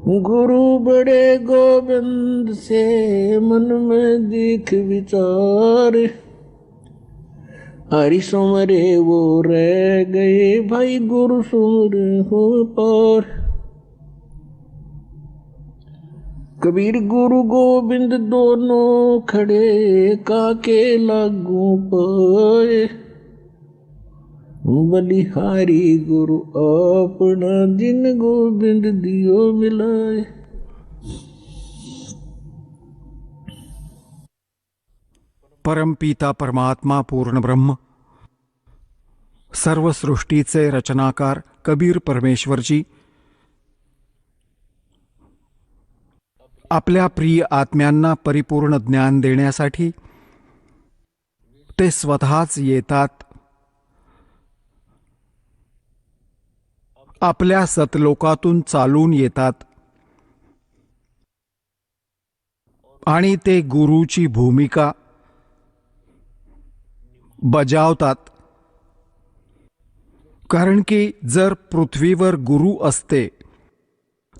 गुरु बड़े गोविंद से मन में दिख विचार, हरि सुमरे वो रह गए भाई गुरु सुमरे हो पार। कबीर गुरु गोविंद दोनों खड़े काके लागू पाए, बलिहारी गुरु अपना जिन गोविंद दियो मिलाए। परमपिता परमात्मा पूर्ण ब्रह्म सर्व सृष्टीचे रचनाकार कबीर परमेश्वरजी आपल्या प्रिय आत्म्यांना परिपूर्ण ज्ञान देण्यासाठी ते स्वतःच येतात. आपल्या सतलोकातून चालून येतात आणि ते गुरुची भूमिका बजावतात. कारण की जर पृथ्वीवर गुरु असते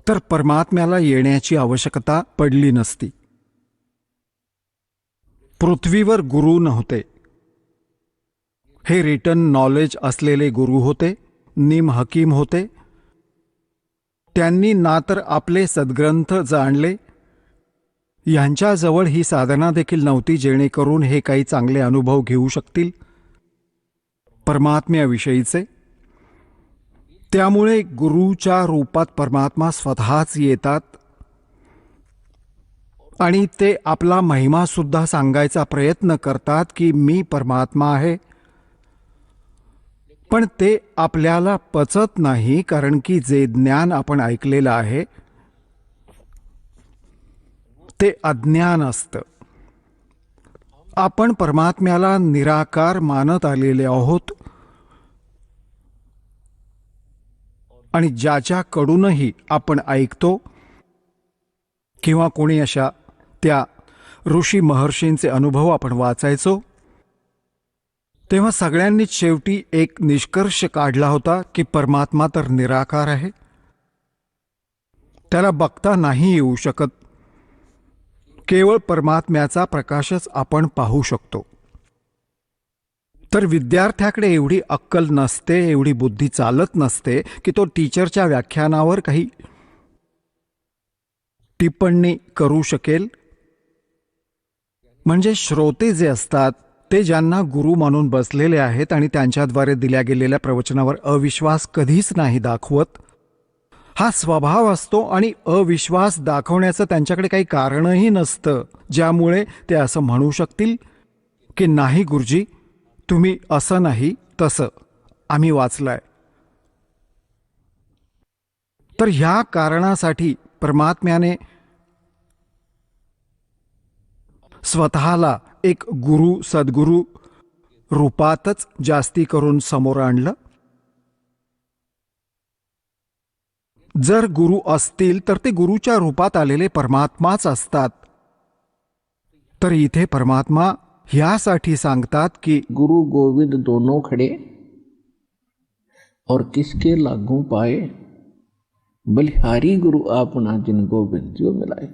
तर परमात्म्याला येण्याची आवश्यकता पडली नसती. पृथ्वीवर गुरु नव्हते. हे रिटन नॉलेज असलेले गुरु होते, निम हकीम होते. त्यांनी ना तर आपले सद्ग्रंथ जाणले, यांच्याजवळ ही साधना देखील नव्हती जेणेकरून हे काही चांगले अनुभव घेऊ शकतील परमात्म्याविषयीचे. त्यामुळे गुरुच्या रूपात परमात्मा स्वतःच येतात आणि ते आपला महिमा सुद्धा सांगायचा प्रयत्न करतात की मी परमात्मा आहे. पण ते आपल्याला पचत नाही, कारण की जे ज्ञान आपण ऐकलेलं आहे ते अज्ञान असतं. आपण परमात्म्याला निराकार मानत आलेले आहोत आणि ज्याच्याकडूनही आपण ऐकतो किंवा कोणी अशा त्या ऋषी महर्षींचे अनुभव आपण वाचायचो, तेव्हा सगळ्यांनीच शेवटी एक निष्कर्ष काढला होता की परमात्मा तर निराकार आहे, त्याला बघता नाही येऊ शकत. केवळ परमात्म्याचा प्रकाशच आपण पाहू शकतो. तर विद्यार्थ्याकडे एवढी अक्कल नसते, एवढी बुद्धी चालत नसते की तो टीचरच्या व्याख्यानावर काही टिप्पणी करू शकेल. म्हणजे श्रोते जे असतात ते ज्यांना गुरु मानून बसलेले आहेत आणि त्यांच्याद्वारे दिल्या गेलेल्या प्रवचनावर अविश्वास कधीच नाही दाखवत. हा स्वभाव असतो आणि अविश्वास दाखवण्याचं त्यांच्याकडे काही कारणही नसतं ज्यामुळे ते असं म्हणू शकतील की नाही गुरुजी, तुम्ही असं नाही तसं आम्ही वाचलंय. तर ह्या कारणासाठी परमात्म्याने स्वतःला एक गुरु सद्गुरु रूपातच जास्ती करून समोर आणलं. जर गुरु असतील तर ते गुरुच्या रूपात आलेले परमात्माच असतात. तर इथे परमात्मा ह्यासाठी सांगतात की गुरु गोविंद दोनों खड़े और किसके लागू पाए, बलिहारी गुरु आपना जिन गोविंद जो मिलाए.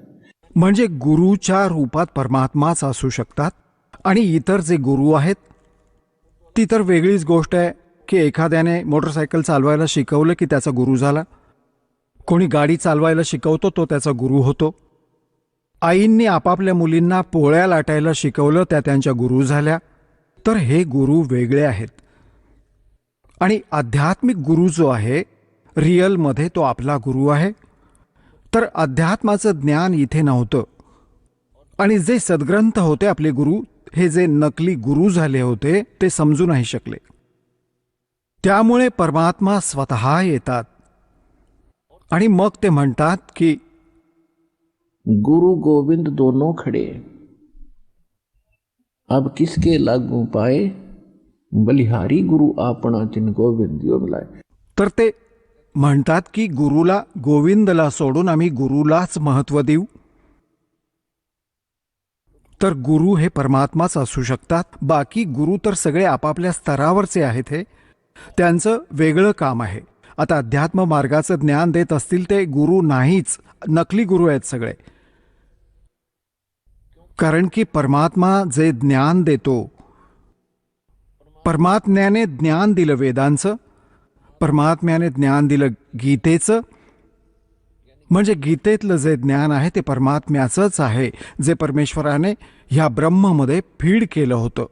म्हणजे गुरुच्या रूपात परमात्माच असू शकतात आणि इतर जे गुरु आहेत ती तर वेगळीच गोष्ट आहे की एखाद्याने मोटरसायकल चालवायला शिकवलं की त्याचा गुरु झाला. कोणी गाडी चालवायला शिकवतो तो त्याचा गुरु होतो. आईंनी आपापल्या मुलींना पोळ्या लाटायला शिकवलं, त्या त्यांच्या गुरु झाल्या. तर हे गुरु वेगळे आहेत. आणि आध्यात्मिक गुरु जो आहे रिअलमध्ये तो आपला गुरु आहे. तर अध्यात्माचं ज्ञान इथे नव्हतं आणि जे सद्ग्रंथ होते आपले गुरु, हे जे नकली गुरु झाले होते ते समजू नाही शकले. त्यामुळे परमात्मा स्वतः येतात आणि मग ते म्हणतात की गुरु गोविंद दोनों खड़े अब किसके लागू पाए, बलिहारी गुरु आपना जिन गोविंद जो मिलाए. तर ते म्हणतात की गुरुला गोविंदला सोडून आम्ही गुरुलाच महत्त्व देऊ. तर गुरु हे परमात्माच असू शकतात. बाकी गुरु तर सगळे आपापल्या स्तरावरचे आहेत. हे त्यांचं वेगळं काम आहे. आता अध्यात्म मार्गाचं ज्ञान देत असतील ते गुरु नाहीच, नकली गुरु आहेत सगळे. कारण की परमात्मा जे ज्ञान देतो, परमात्म्याने ज्ञान दिलं वेदांचं, परमात्म्याने ज्ञान दिलं गीतेचं, म्हणजे गीतेतलं जे ज्ञान आहे ते परमात्म्याचंच आहे, जे परमेश्वराने ह्या ब्रह्ममध्ये फीड केलं होतं.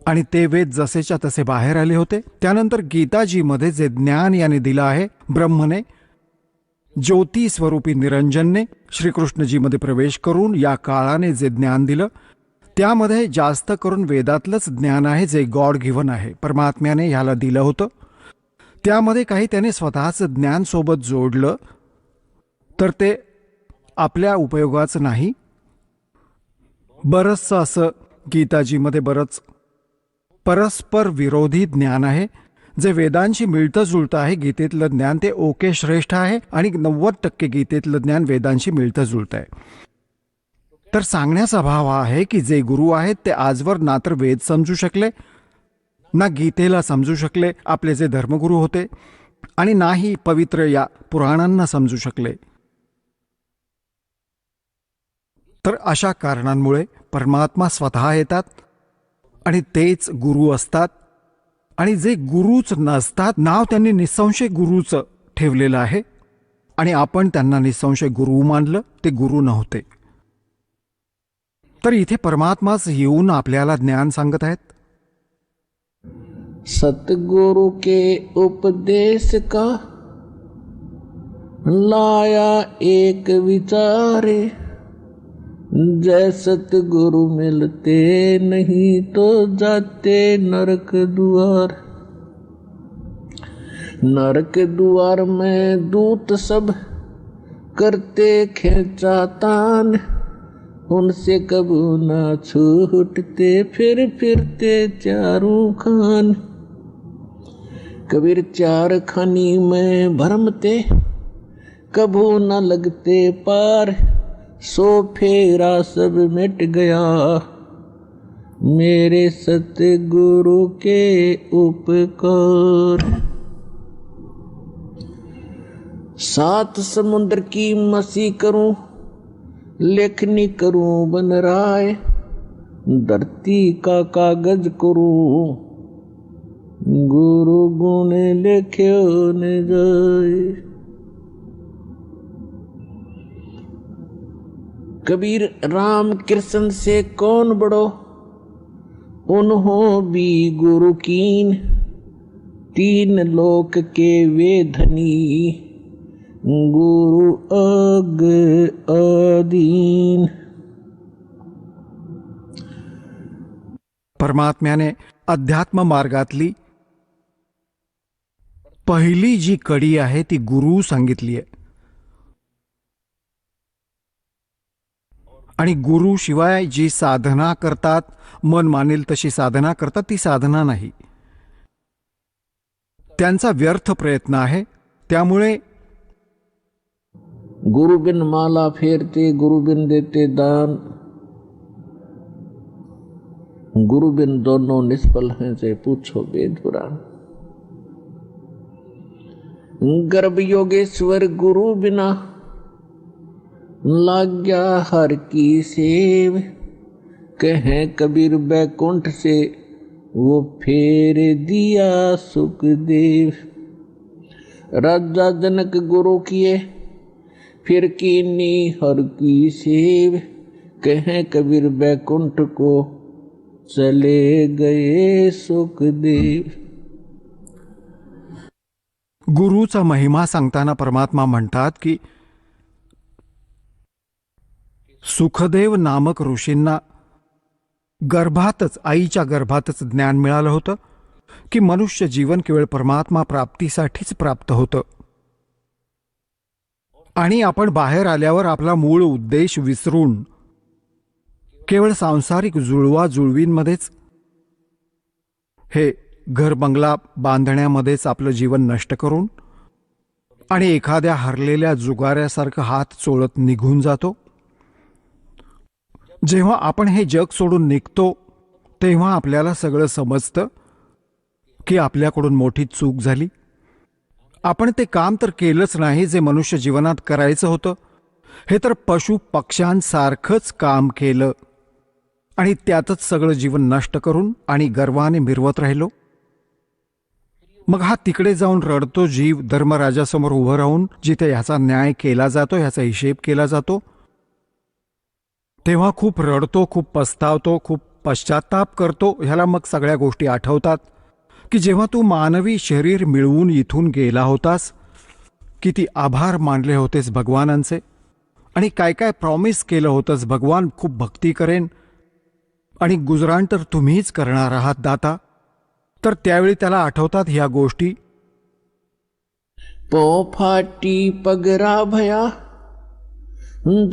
आणि ते वेद जसेच्या तसे बाहेर आले होते. त्यानंतर गीताजीमध्ये जे ज्ञान याने दिलं आहे ब्रह्मने, ज्योती स्वरूपी निरंजनने श्रीकृष्णजीमध्ये प्रवेश करून या काळाने जे ज्ञान दिलं, त्यामध्ये जास्त करून वेदातलंच ज्ञान आहे जे गॉड गिव्हन आहे, परमात्म्याने ह्याला दिलं होतं. त्यामध्ये काही त्याने स्वतःचं ज्ञान सोबत जोडलं तर ते आपल्या उपयोगाचं नाही. बरंचसं असं गीताजीमध्ये बरंच परस्पर विरोधी ज्ञान आहे जे वेदांशी मिळतं जुळतं आहे. गीतेतलं ज्ञान ते ओके श्रेष्ठ आहे आणि 90% गीतेतलं ज्ञान वेदांशी मिळतं जुळतं आहे. तर सांगण्याचा भाव हा आहे की जे गुरु आहेत ते आजवर ना तर वेद समजू शकले, ना गीतेला समजू शकले, आपले जे धर्मगुरू होते, आणि नाही पवित्र या पुराणांना समजू शकले. तर अशा कारणांमुळे परमात्मा स्वतः येतात आणि तेच गुरु असतात. आणि जे गुरुच नसतात, नाव त्यांनी निसंशय गुरुचं ठेवलेलं आहे आणि आपण त्यांना निसंशय गुरु मानलं, ते गुरु नव्हते. तर इथे परमात्माच येऊन आपल्याला ज्ञान सांगत आहेत. सतगुरु के उपदेश का लाया एक विचारे, जय सतगुरु मिलते नहीं तो जाते नरक द्वार. नरक द्वार में दूत सब करते खेचातान, उनसे कबू ना छूटते फिर फिरते चारों खान. कबीर चार खानी में भरमते कबू न लगते पार, सो फेरा सब मिट गया मेरे सतगुरु के उपकार. सात समुद्र की मसी करूं, लेखनी करूं बन राय, धरती का कागज करूं, गुरु गुण लिख्यो न जाए. कबीर राम कृष्ण से कौन बड़ो, उन्हों भी गुरु कीन, तीन लोक के वे धनी, गुरु अग अधीन. परमात्म्याने अध्यात्म मार्गातली पहिली जी कडी आहे ती गुरु सांगितली आहे. आणि गुरु शिवाय जी साधना करतात, मन मानेल तशी साधना करतात, ती साधना नाही, त्यांचा व्यर्थ प्रयत्न आहे. त्यामुळे गुरु बिन माला फेरते, गुरु बिन देते दान, गुरु बिन दोनों निष्फल हैं से पूछो वेद पुराण. गर्भ योगेश्वर गुरु बिना लाग्या हर की सेव, कहें कबीर बैकुंठ से वो फेर दिया सुखदेव. राजा जनक गुरु किए फिर कीनी हर की सेव, कहें कबीर बैकुंठ को चले गए सुखदेव. गुरुचा महिमा सांगताना परमात्मा म्हणतात की सुखदेव नामक ऋषींना गर्भातच, आईच्या गर्भातच ज्ञान मिळालं होतं की मनुष्य जीवन केवळ परमात्मा प्राप्तीसाठीच प्राप्त होतं. आणि आपण बाहेर आल्यावर आपला मूळ उद्देश विसरून केवळ सांसारिक जुळवाजुळवींमध्येच, हे घर बंगला बांधण्यामध्येच आपलं जीवन नष्ट करून आणि एखाद्या हरलेल्या जुगाऱ्यासारखं हात चोळत निघून जातो. जेव्हा आपण हे जग सोडून निघतो तेव्हा आपल्याला सगळं समजतं की आपल्याकडून मोठी चूक झाली. आपण ते काम तर केलंच नाही जे मनुष्य जीवनात करायचं होतं. हे तर पशु पक्ष्यांसारखंच काम केलं आणि त्यातच सगळं जीवन नष्ट करून आणि गर्वाने मिरवत राहिलो. मग हा तिकडे जाऊन रडतो जीव धर्मराजासमोर उभं राहून, जिथे ह्याचा न्याय केला जातो, ह्याचा हिशेब केला जातो. तेव्हा खूप रडतो, खूप पस्तावतो, खूप पश्चाताप करतो. ह्याला मग सगळ्या गोष्टी आठवतात की जेव्हा तू मानवी शरीर मिळवून इथून गेला होतास, किती आभार मानले होतेस भगवानांचे आणि काय काय प्रॉमिस केलं होतंस. भगवान खूप भक्ती करेन आणि गुजराण तर तुम्हीच करणार आहात दाता. तर त्यावेळी त्याला आठवतात ह्या गोष्टी. पोफाटी पगरा भया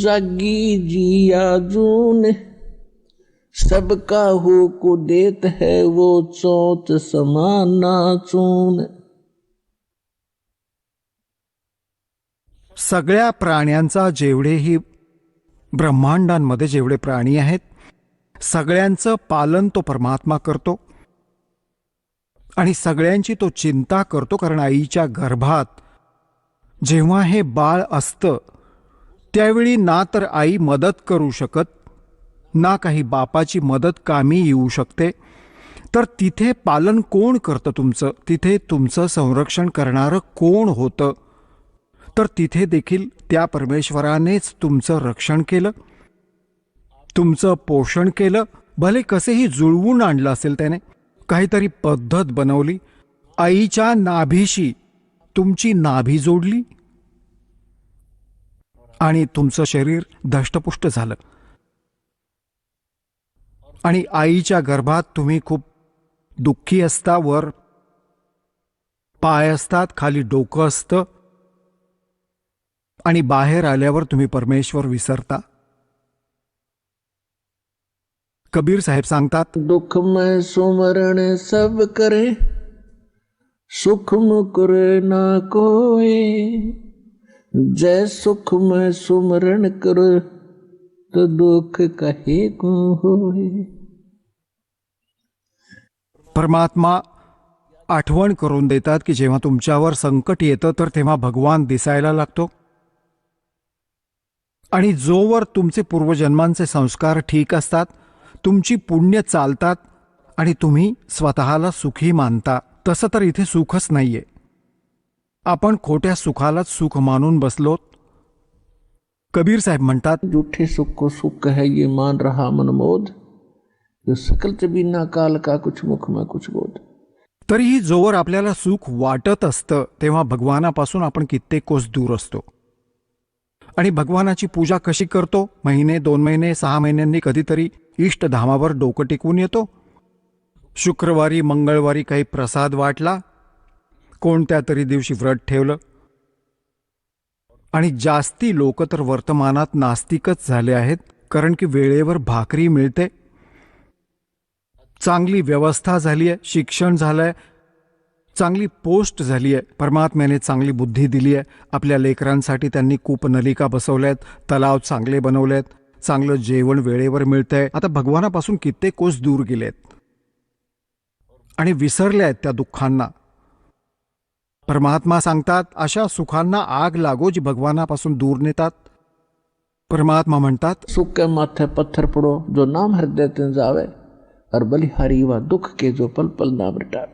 जागी जिया जून सबका हो को देत है वो चौथ समाना चून. सगळ्या प्राण्यांचा, जेवढेही ब्रह्मांडांमध्ये जेवढे प्राणी आहेत, सगळ्यांचं पालन तो परमात्मा करतो आणि सगळ्यांची तो चिंता करतो. कारण आईच्या गर्भात जेव्हा हे बाळ असतं त्यावेळी ना तर आई मदत करू शकत, ना काही बापाची मदत कामी येऊ शकते. तर तिथे पालन कोण करतं तुमचं? तिथे तुमचं संरक्षण करणारं कोण होतं? तर तिथे देखील त्या परमेश्वरानेच तुमचं रक्षण केलं, तुमचं पोषण केलं. भले कसेही जुळवून आणलं असेल त्याने, काहीतरी पद्धत बनवली, आईच्या नाभीशी तुमची नाभी जोडली आणि तुमचं शरीर धष्टपुष्ट झालं. आणि आईच्या गर्भात तुम्ही खूप दुःखी असता. वर पाय असतात, खाली डोकं असतं आणि बाहेर आल्यावर तुम्ही परमेश्वर विसरता. कबीर साहेब सांगतात, दुख में सुमरण सब करे सुख मुकुरे ना कोय. जय सुख में सुमरण कर तो दुख कहे को होय. परमात्मा आठवण करून देतात की जेव्हा तुमच्यावर संकट येतं तर तेव्हा भगवान दिसायला लागतो. आणि जोवर तुमचे पूर्वजन्मांचे संस्कार ठीक असतात, तुमची पुण्य चालतात आणि तुम्ही स्वतःला सुखी मानता, तसं तर इथे सुखच नाहीये. आपण खोट्या सुखालाच सुख मानून बसलोत. कबीर साहेब म्हणतात, झूठे सुख को सुख है ये मान रहा मनमोद. जो सकल बिना काल का कुछ मुख में कुछ बोध. तरीही जोवर आपल्याला सुख वाटत असतं तेव्हा भगवानापासून आपण कित्येक कोस दूर असतो. आणि भगवानाची पूजा कशी करतो? महिने, 2 महिने, 6 महिन्यांनी कधीतरी इष्टधामावर डोकं टेकवून येतो. शुक्रवारी, मंगळवारी काही प्रसाद वाटला, कोणत्या तरी दिवशी व्रत ठेवलं. आणि जास्ती लोक तर वर्तमानात नास्तिकच झाले आहेत, कारण की वेळेवर भाकरी मिळते, चांगली व्यवस्था झाली आहे, शिक्षण झालंय, चांगली पोस्ट झाली आहे, परमात्म्याने चांगली बुद्धी दिली आहे, आपल्या लेकरांसाठी त्यांनी कूपनलिका बसवल्यात, तलाव चांगले बनवलेत, चांगलं जेवण वेळेवर मिळतंय. आता भगवानापासून कित्येक कोस दूर गेलेत आणि विसरले आहेत त्या दुःखांना. परमात्मा सांगतात, अशा सुखांना आग लागो जी भगवानापासून दूर नेतात. परमात्मा म्हणतात, सुख के माथे पत्थर पड़ो जो नाम हृदय ते जावे और बलिहारी व दुख के जो पल पल ना मिटावे.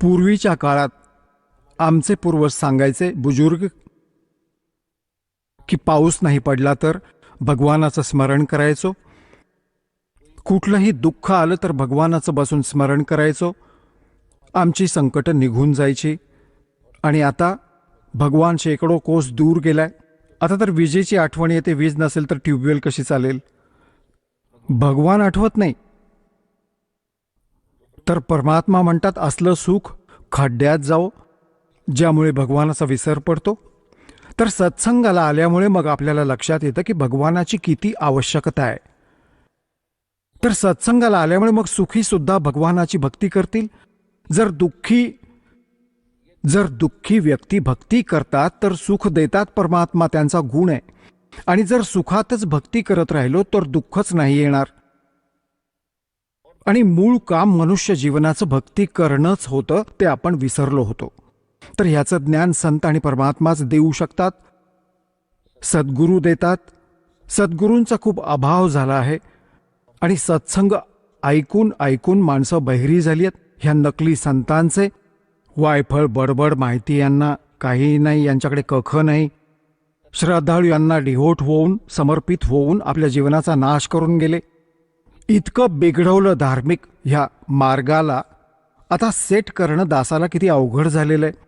पूर्वीच्या काळात आमचे पूर्वज सांगायचे, बुजुर्ग, की पाऊस नाही पडला तर भगवानाचं स्मरण करायचो, कुठलंही दुःख आलं तर भगवानाचं बसून स्मरण करायचो, आमची संकट निघून जायची. आणि आता भगवान शेकडो कोस दूर गेलाय. आता तर विजेची आठवण येते, वीज नसेल तर ट्यूबवेल कशी चालेल? भगवान आठवत नाही. तर परमात्मा म्हणतात, असलं सुख खड्ड्यात जाओ ज्यामुळे भगवानाचा विसर पडतो. तर सत्संगाला आल्यामुळे मग आपल्याला लक्षात येतं की भगवानाची किती आवश्यकता आहे. तर सत्संगाला आल्यामुळे मग सुखी सुद्धा भगवानाची भक्ती करतील. जर दुःखी व्यक्ती भक्ती करतात तर सुख देतात परमात्मा, त्यांचा गुण आहे. आणि जर सुखातच भक्ती करत राहिलो तर दुःखच नाही येणार. आणि मूळ काम मनुष्य जीवनाचं भक्ती करणंच होतं, ते आपण विसरलो होतो. तर ह्याचं ज्ञान संत आणि परमात्माच देऊ शकतात, सद्गुरू देतात. सद्गुरूंचा खूप अभाव झाला आहे आणि सत्संग ऐकून ऐकून माणसं बहिरी झाली आहेत. ह्या नकली संतांचे वायफळ बडबड माहिती यांना काही नाही, यांच्याकडे कख नाही. श्रद्धाळू यांना डिहोट होऊन समर्पित होऊन आपल्या जीवनाचा नाश करून गेले. इतकं बिघडवलं धार्मिक ह्या मार्गाला आता सेट करणं दासाला किती अवघड झालेलं आहे.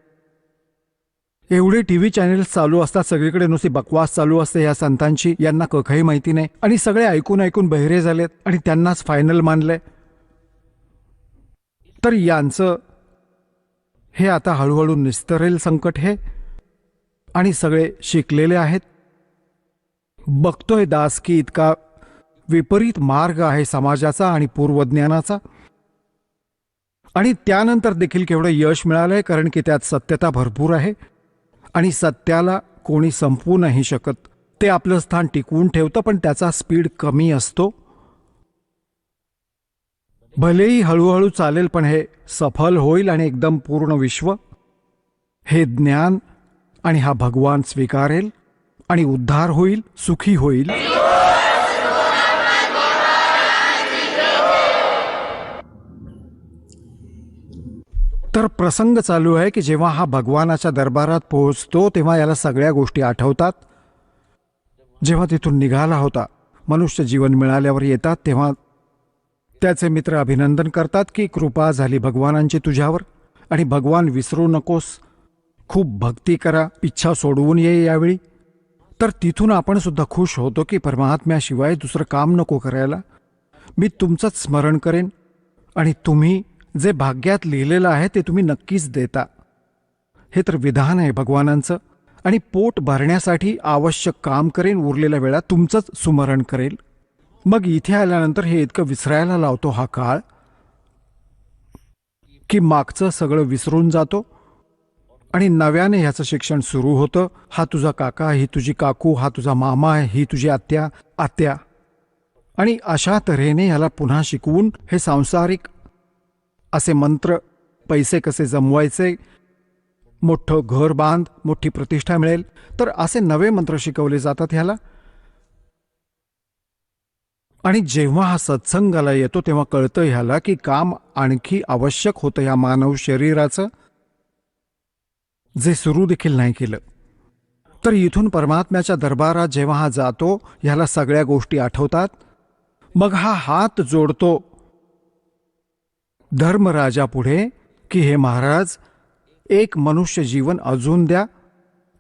एवढे टीव्ही चॅनेल्स चालू असतात, सगळीकडे नुसती बकवास चालू असते या संतांची, यांना कखही माहिती नाही आणि सगळे ऐकून ऐकून बहिरे झालेत आणि त्यांनाच फायनल मानलंय. तर यांचं हे आता हळूहळू निस्तरेल संकट हे, आणि सगळे शिकलेले आहेत. बघतोय दास की इतका विपरीत मार्ग आहे समाजाचा आणि पूर्वज्ञानाचा, आणि त्यानंतर देखील केवढं यश मिळालंय, कारण की त्यात सत्यता भरपूर आहे आणि सत्याला कोणी संपवू नाही शकत. ते आपलं स्थान टिकवून ठेवतं, पण त्याचा स्पीड कमी असतो. भलेही हळूहळू चालेल, पण हे सफल होईल आणि एकदम पूर्ण विश्व हे ज्ञान आणि हा भगवान स्वीकारेल आणि उद्धार होईल, सुखी होईल. तर प्रसंग चालू आहे की जेव्हा हा भगवानाच्या दरबारात पोहोचतो तेव्हा याला सगळ्या गोष्टी आठवतात. जेव्हा तिथून निघाला होता, मनुष्य जीवन मिळाल्यावर येतात तेव्हा त्याचे मित्र अभिनंदन करतात की कृपा झाली भगवानांची तुझ्यावर आणि भगवान विसरू नकोस, खूप भक्ती करा, इच्छा सोडवून ये यावेळी. तर तिथून आपण सुद्धा खुश होतो की परमात्म्याशिवाय दुसरं काम नको करायला, मी तुमचंच स्मरण करेन आणि तुम्ही जे भाग्यात लिहिलेलं आहे ते तुम्ही नक्कीच देता. हे तर विधान आहे भगवानांचं. आणि पोट भरण्यासाठी आवश्यक काम करेन, उरलेल्या वेळा तुमचंच सुमरण करेल. मग इथे आल्यानंतर हे इतकं विसरायला लावतो हा काळ की मागचं सगळं विसरून जातो आणि नव्याने ह्याचं शिक्षण सुरू होतं. हा तुझा काका, ही तुझी काकू, हा तुझा मामा, ही तुझी आत्या. आणि अशा तऱ्हेने ह्याला पुन्हा शिकवून हे सांसारिक असे मंत्र, पैसे कसे जमवायचे, मोठं घर बांध, मोठी प्रतिष्ठा मिळेल, तर असे नवे मंत्र शिकवले जातात ह्याला. आणि जेव्हा हा सत्संगाला येतो तेव्हा कळतं ह्याला की काम आणखी आवश्यक होतं या मानव शरीराचं, जे सुरू देखील नाही केलं. तर इथून परमात्म्याच्या दरबारात जेव्हा हा जातो ह्याला सगळ्या गोष्टी आठवतात. मग हा हात जोडतो धर्मराजापुढे की हे महाराज, एक मनुष्य जीवन अजून द्या,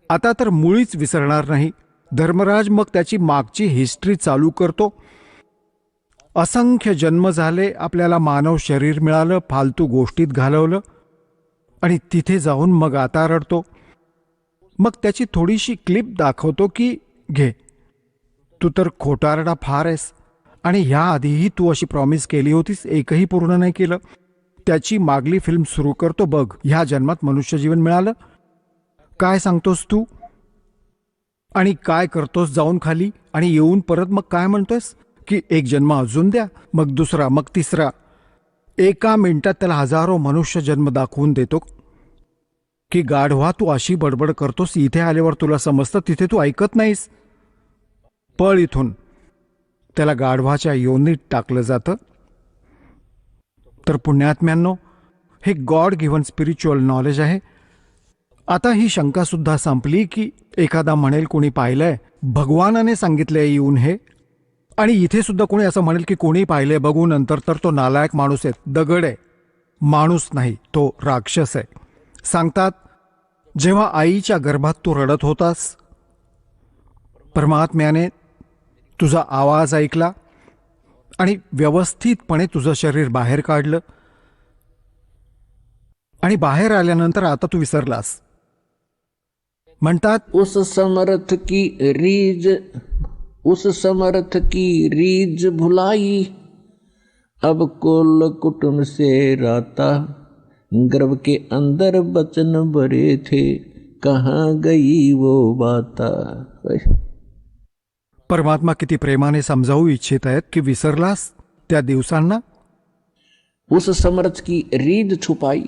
आता तर मुळीच विसरणार नाही. धर्मराज मग त्याची मागची हिस्ट्री चालू करतो. असंख्य जन्म झाले, आपल्याला मानव शरीर मिळालं, फालतू गोष्टीत घालवलं आणि तिथे जाऊन मग आता रडतो. मग त्याची थोडीशी क्लिप दाखवतो की घे, तू तर खोटारडा फार आहेस आणि ह्या आधीही तू अशी प्रॉमिस केली होतीस, एकही पूर्ण नाही केलं. त्याची मागली फिल्म सुरू करतो. बघ, ह्या जन्मात मनुष्य जीवन मिळालं, काय सांगतोस तू आणि काय करतोस जाऊन खाली, आणि येऊन परत मग काय म्हणतोस की एक जन्म अजून द्या, मग दुसरा, मग तिसरा. एका मिनिटात त्याला हजारो मनुष्य जन्म दाखवून देतो की गाढवा तू अशी बडबड करतोस, इथे आल्यावर तुला समजतं, तिथे तू ऐकत नाहीस, पळ इथून. त्याला गाढवाच्या योनीत टाकलं जातं. तर पुण्यात्म्यांनो, हे गॉड गिव्हन स्पिरिच्युअल नॉलेज आहे. आता ही शंका सुद्धा संपली की एखादा म्हणेल कोणी पाहिलंय, भगवानाने सांगितलंय येऊन हे, आणि इथे सुद्धा कोणी असं म्हणेल की कोणी पाहिलंय बघू नंतर, तर तो नालायक माणूस आहे, दगड आहे, माणूस नाही, तो राक्षस आहे. सांगतात जेव्हा आईच्या गर्भात तू रडत होतास, परमात्म्याने तुझा आवाज ऐकला आणि व्यवस्थितपणे तुझं शरीर बाहेर काढलं, आणि बाहेर आल्यानंतर आता तू विसरलास. म्हणतात उस समर्थ की रीज भुलाई, अब कुल कुटुंब से राता, गर्भ के अंदर बचन भरे थे, कहाँ गई वो बाता. परमात्मा किती प्रेमाने समजावू इच्छित आहेत की विसरलास त्या दिवसांना. उस समर्थ की रीद छुपाई,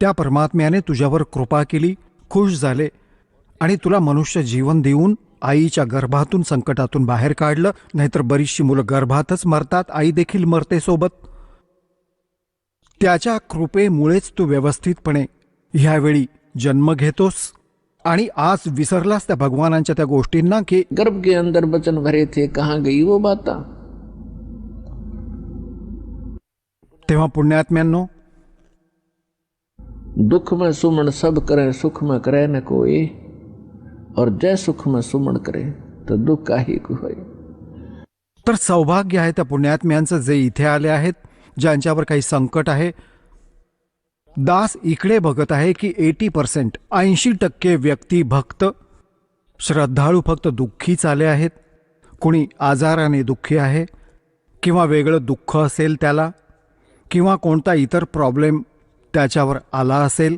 त्या परमात्म्याने तुझ्यावर कृपा केली, खुश झाले आणि तुला मनुष्य जीवन देऊन आईच्या गर्भातून संकटातून बाहेर काढलं. नाहीतर बरीचशी मुलं गर्भातच मरतात, आई देखील मरते सोबत. त्याच्या कृपेमुळेच तू व्यवस्थितपणे ह्यावेळी जन्म घेतोस. आणि आज विसरलास त्या भगवानांच्या त्या गोष्टींना की गर्भ के अंदर बचन भरे थे, कहाँ गई वो बाता. तेव्हा पुण्यात्म्यांनो, दुख में सुमन सब करे, सुख में करे न कोई, और जय सुख में सुमन करे तो दुख काही को होय. तर सौभाग्य आहे त्या पुण्यात्म्यांचं जे इथे आले आहेत, ज्यांच्यावर काही संकट आहे. दास इकडे बघत आहे की 80%, 80% व्यक्ती भक्त श्रद्धाळू फक्त दुःखीच आले आहेत. कुणी आजाराने दुःखी आहे, किंवा वेगळं दुःख असेल त्याला, किंवा कोणता इतर प्रॉब्लेम त्याच्यावर आला असेल.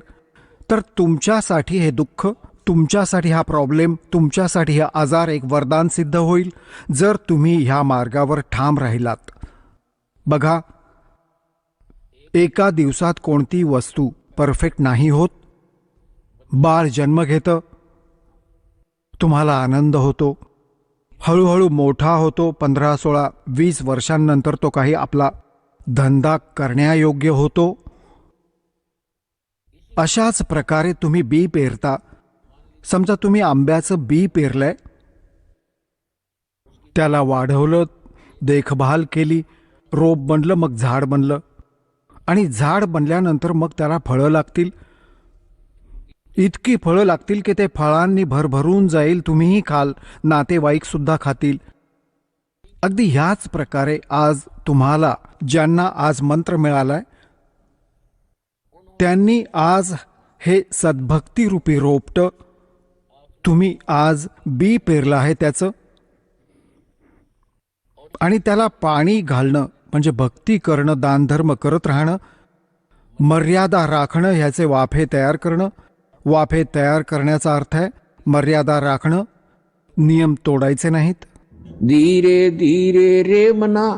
तर तुमच्यासाठी हे दुःख, तुमच्यासाठी हा प्रॉब्लेम, तुमच्यासाठी हा आजार एक वरदान सिद्ध होईल जर तुम्ही ह्या मार्गावर ठाम राहिलात. बघा, एका दिवसात कोणती वस्तू परफेक्ट नाही होत. बाळ जन्म घेतं, तुम्हाला आनंद होतो, हळूहळू मोठा होतो. 15, 16, 20 वर्षांनंतर तो काही आपला धंदा करण्यायोग्य होतो. अशाच प्रकारे तुम्ही बी पेरता. समजा तुम्ही आंब्याचं बी पेरलंय, त्याला वाढवलं, देखभाल केली, रोप बनलं, मग झाड बनलं, आणि झाड बनल्यानंतर मग त्याला फळं लागतील. इतकी फळं लागतील की ते फळांनी भरभरून जाईल, तुम्हीही खाल, नातेवाईक सुद्धा खातील. अगदी ह्याच प्रकारे आज तुम्हाला ज्यांना आज मंत्र मिळालाय, त्यांनी आज हे सद्भक्तिरूपी रोपटं तुम्ही आज बी पेरलं आहे त्याचं, आणि त्याला पाणी घालणं म्हणजे भक्ती करणं, दानधर्म करत राहणं, मर्यादा राखणं, ह्याचे वाफे तयार करणं. वाफे तयार करण्याचा अर्थ आहे मर्यादा राखणं, नियम तोडायचे नाहीत. धीरे धीरे रे मना,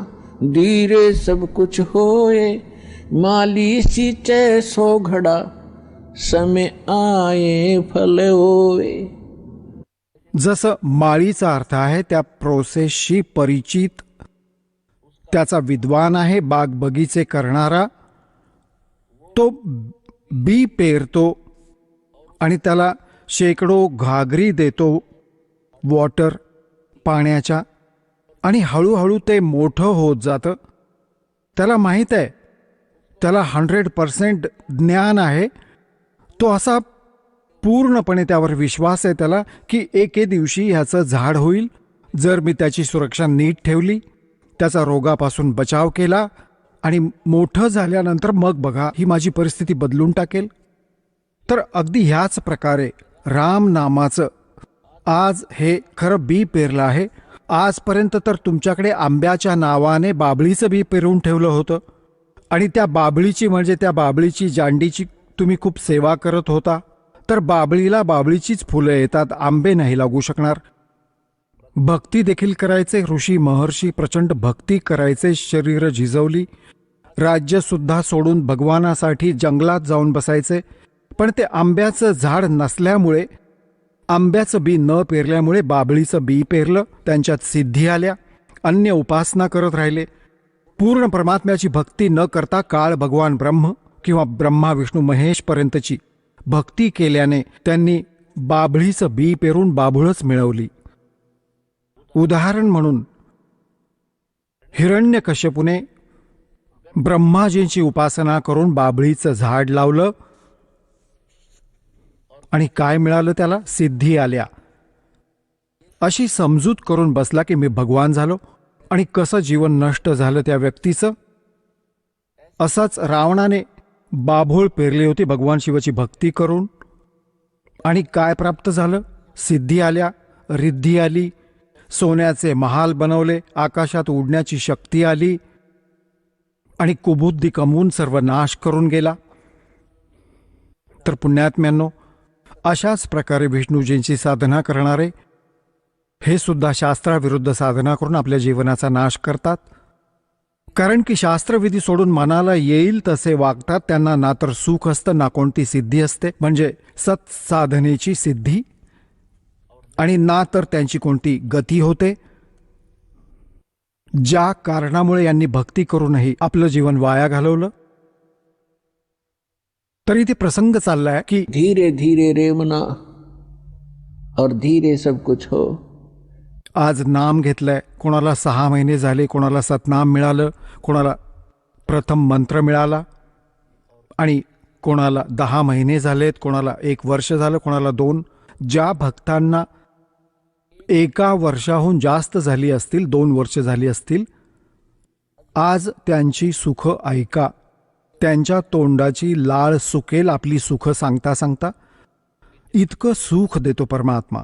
धीरे सब कुछ होए, माली सींचे सो घड़ा, समय आए फल होए. जसं माळीचा अर्थ आहे त्या प्रोसेसशी परिचित, त्याचा विद्वान आहे, बाग बगीचे करणारा, तो बी पेरतो आणि त्याला शेकडो घागरी देतो वॉटर, पाण्याच्या, आणि हळूहळू ते मोठं होत जातं. त्याला माहीत आहे, त्याला 100% ज्ञान आहे. तो असा पूर्णपणे त्यावर विश्वास आहे त्याला की एके दिवशी ह्याचं झाड होईल जर मी त्याची सुरक्षा नीट ठेवली, त्याचा रोगापासून बचाव केला, आणि मोठं झाल्यानंतर मग बघा ही माझी परिस्थिती बदलून टाकेल. तर अगदी ह्याच प्रकारे राम नामाचं आज हे खरं बी पेरलं आहे. आजपर्यंत तर तुमच्याकडे आंब्याच्या नावाने बाबळीचं बी पेरून ठेवलं होतं, आणि त्या बाबळीची म्हणजे त्या बाबळीची जांडीची तुम्ही खूप सेवा करत होता. तर बाबळीला बाबळीचीच फुलं येतात, आंबे नाही लागू शकणार. भक्ती देखील करायचे, ऋषी महर्षी प्रचंड भक्ती करायचे, शरीर झिजवली, राज्य सुद्धा सोडून भगवानासाठी जंगलात जाऊन बसायचे. पण ते आंब्याचं झाड नसल्यामुळे, आंब्याचं बी न पेरल्यामुळे बाबळीचं बी पेरलं, त्यांच्यात सिद्धी आल्या, अन्य उपासना करत राहिले. पूर्ण परमात्म्याची भक्ती न करता काळ भगवान ब्रह्म किंवा ब्रह्मा विष्णू महेश पर्यंतची भक्ती केल्याने त्यांनी बाबळीचं बी पेरून बाभूळच मिळवली. उदाहरण म्हणून हिरण्यकश्यपूने ब्रह्माजींची उपासना करून बाबळीचं झाड लावलं, आणि काय मिळालं त्याला? सिद्धी आल्या. अशी समजूत करून बसला की मी भगवान झालो, आणि कसं जीवन नष्ट झालं त्या व्यक्तीचं. असाच रावणाने बाभूळ पेरली होती भगवान शिवाची भक्ती करून, आणि काय प्राप्त झालं? सिद्धी आल्या, रिद्धी आली, सोन्याचे महाल बनवले, आकाशात उडण्याची शक्ती आली, आणि कुबुद्धी कमवून सर्व नाश करून गेला. तर पुण्यात्म्यांनो, अशाच प्रकारे विष्णूजींची साधना करणारे हे सुद्धा शास्त्राविरुद्ध साधना करून आपल्या जीवनाचा नाश करतात. कारण की शास्त्रविधी सोडून मनाला येईल तसे वागतात त्यांना ना तर सुख असतं ना कोणती सिद्धी असते, म्हणजे सत्साधनेची सिद्धी, आणि ना तर त्यांची कोणती गती होते. ज्या कारणामुळे यांनी भक्ती करूनही आपलं जीवन वाया घालवलं. तरी ते प्रसंग चाललाय की धीरे धीरे रे मना और धीरे सब कुछ हो. आज नाम घेतलंय, कोणाला 6 महिने झाले, कोणाला सतनाम मिळालं, कोणाला प्रथम मंत्र मिळाला, आणि कोणाला 10 महिने झालेत, कोणाला 1 वर्ष झालं, कोणाला 2. ज्या भक्तांना 1 वर्षाहून जास्त झाली असतील, 2 वर्ष झाली असतील, आज त्यांची सुख ऐका. त्यांच्या तोंडाची लाळ सुकेल आपली सुख सांगता सांगता. इतकं सुख देतो परमात्मा.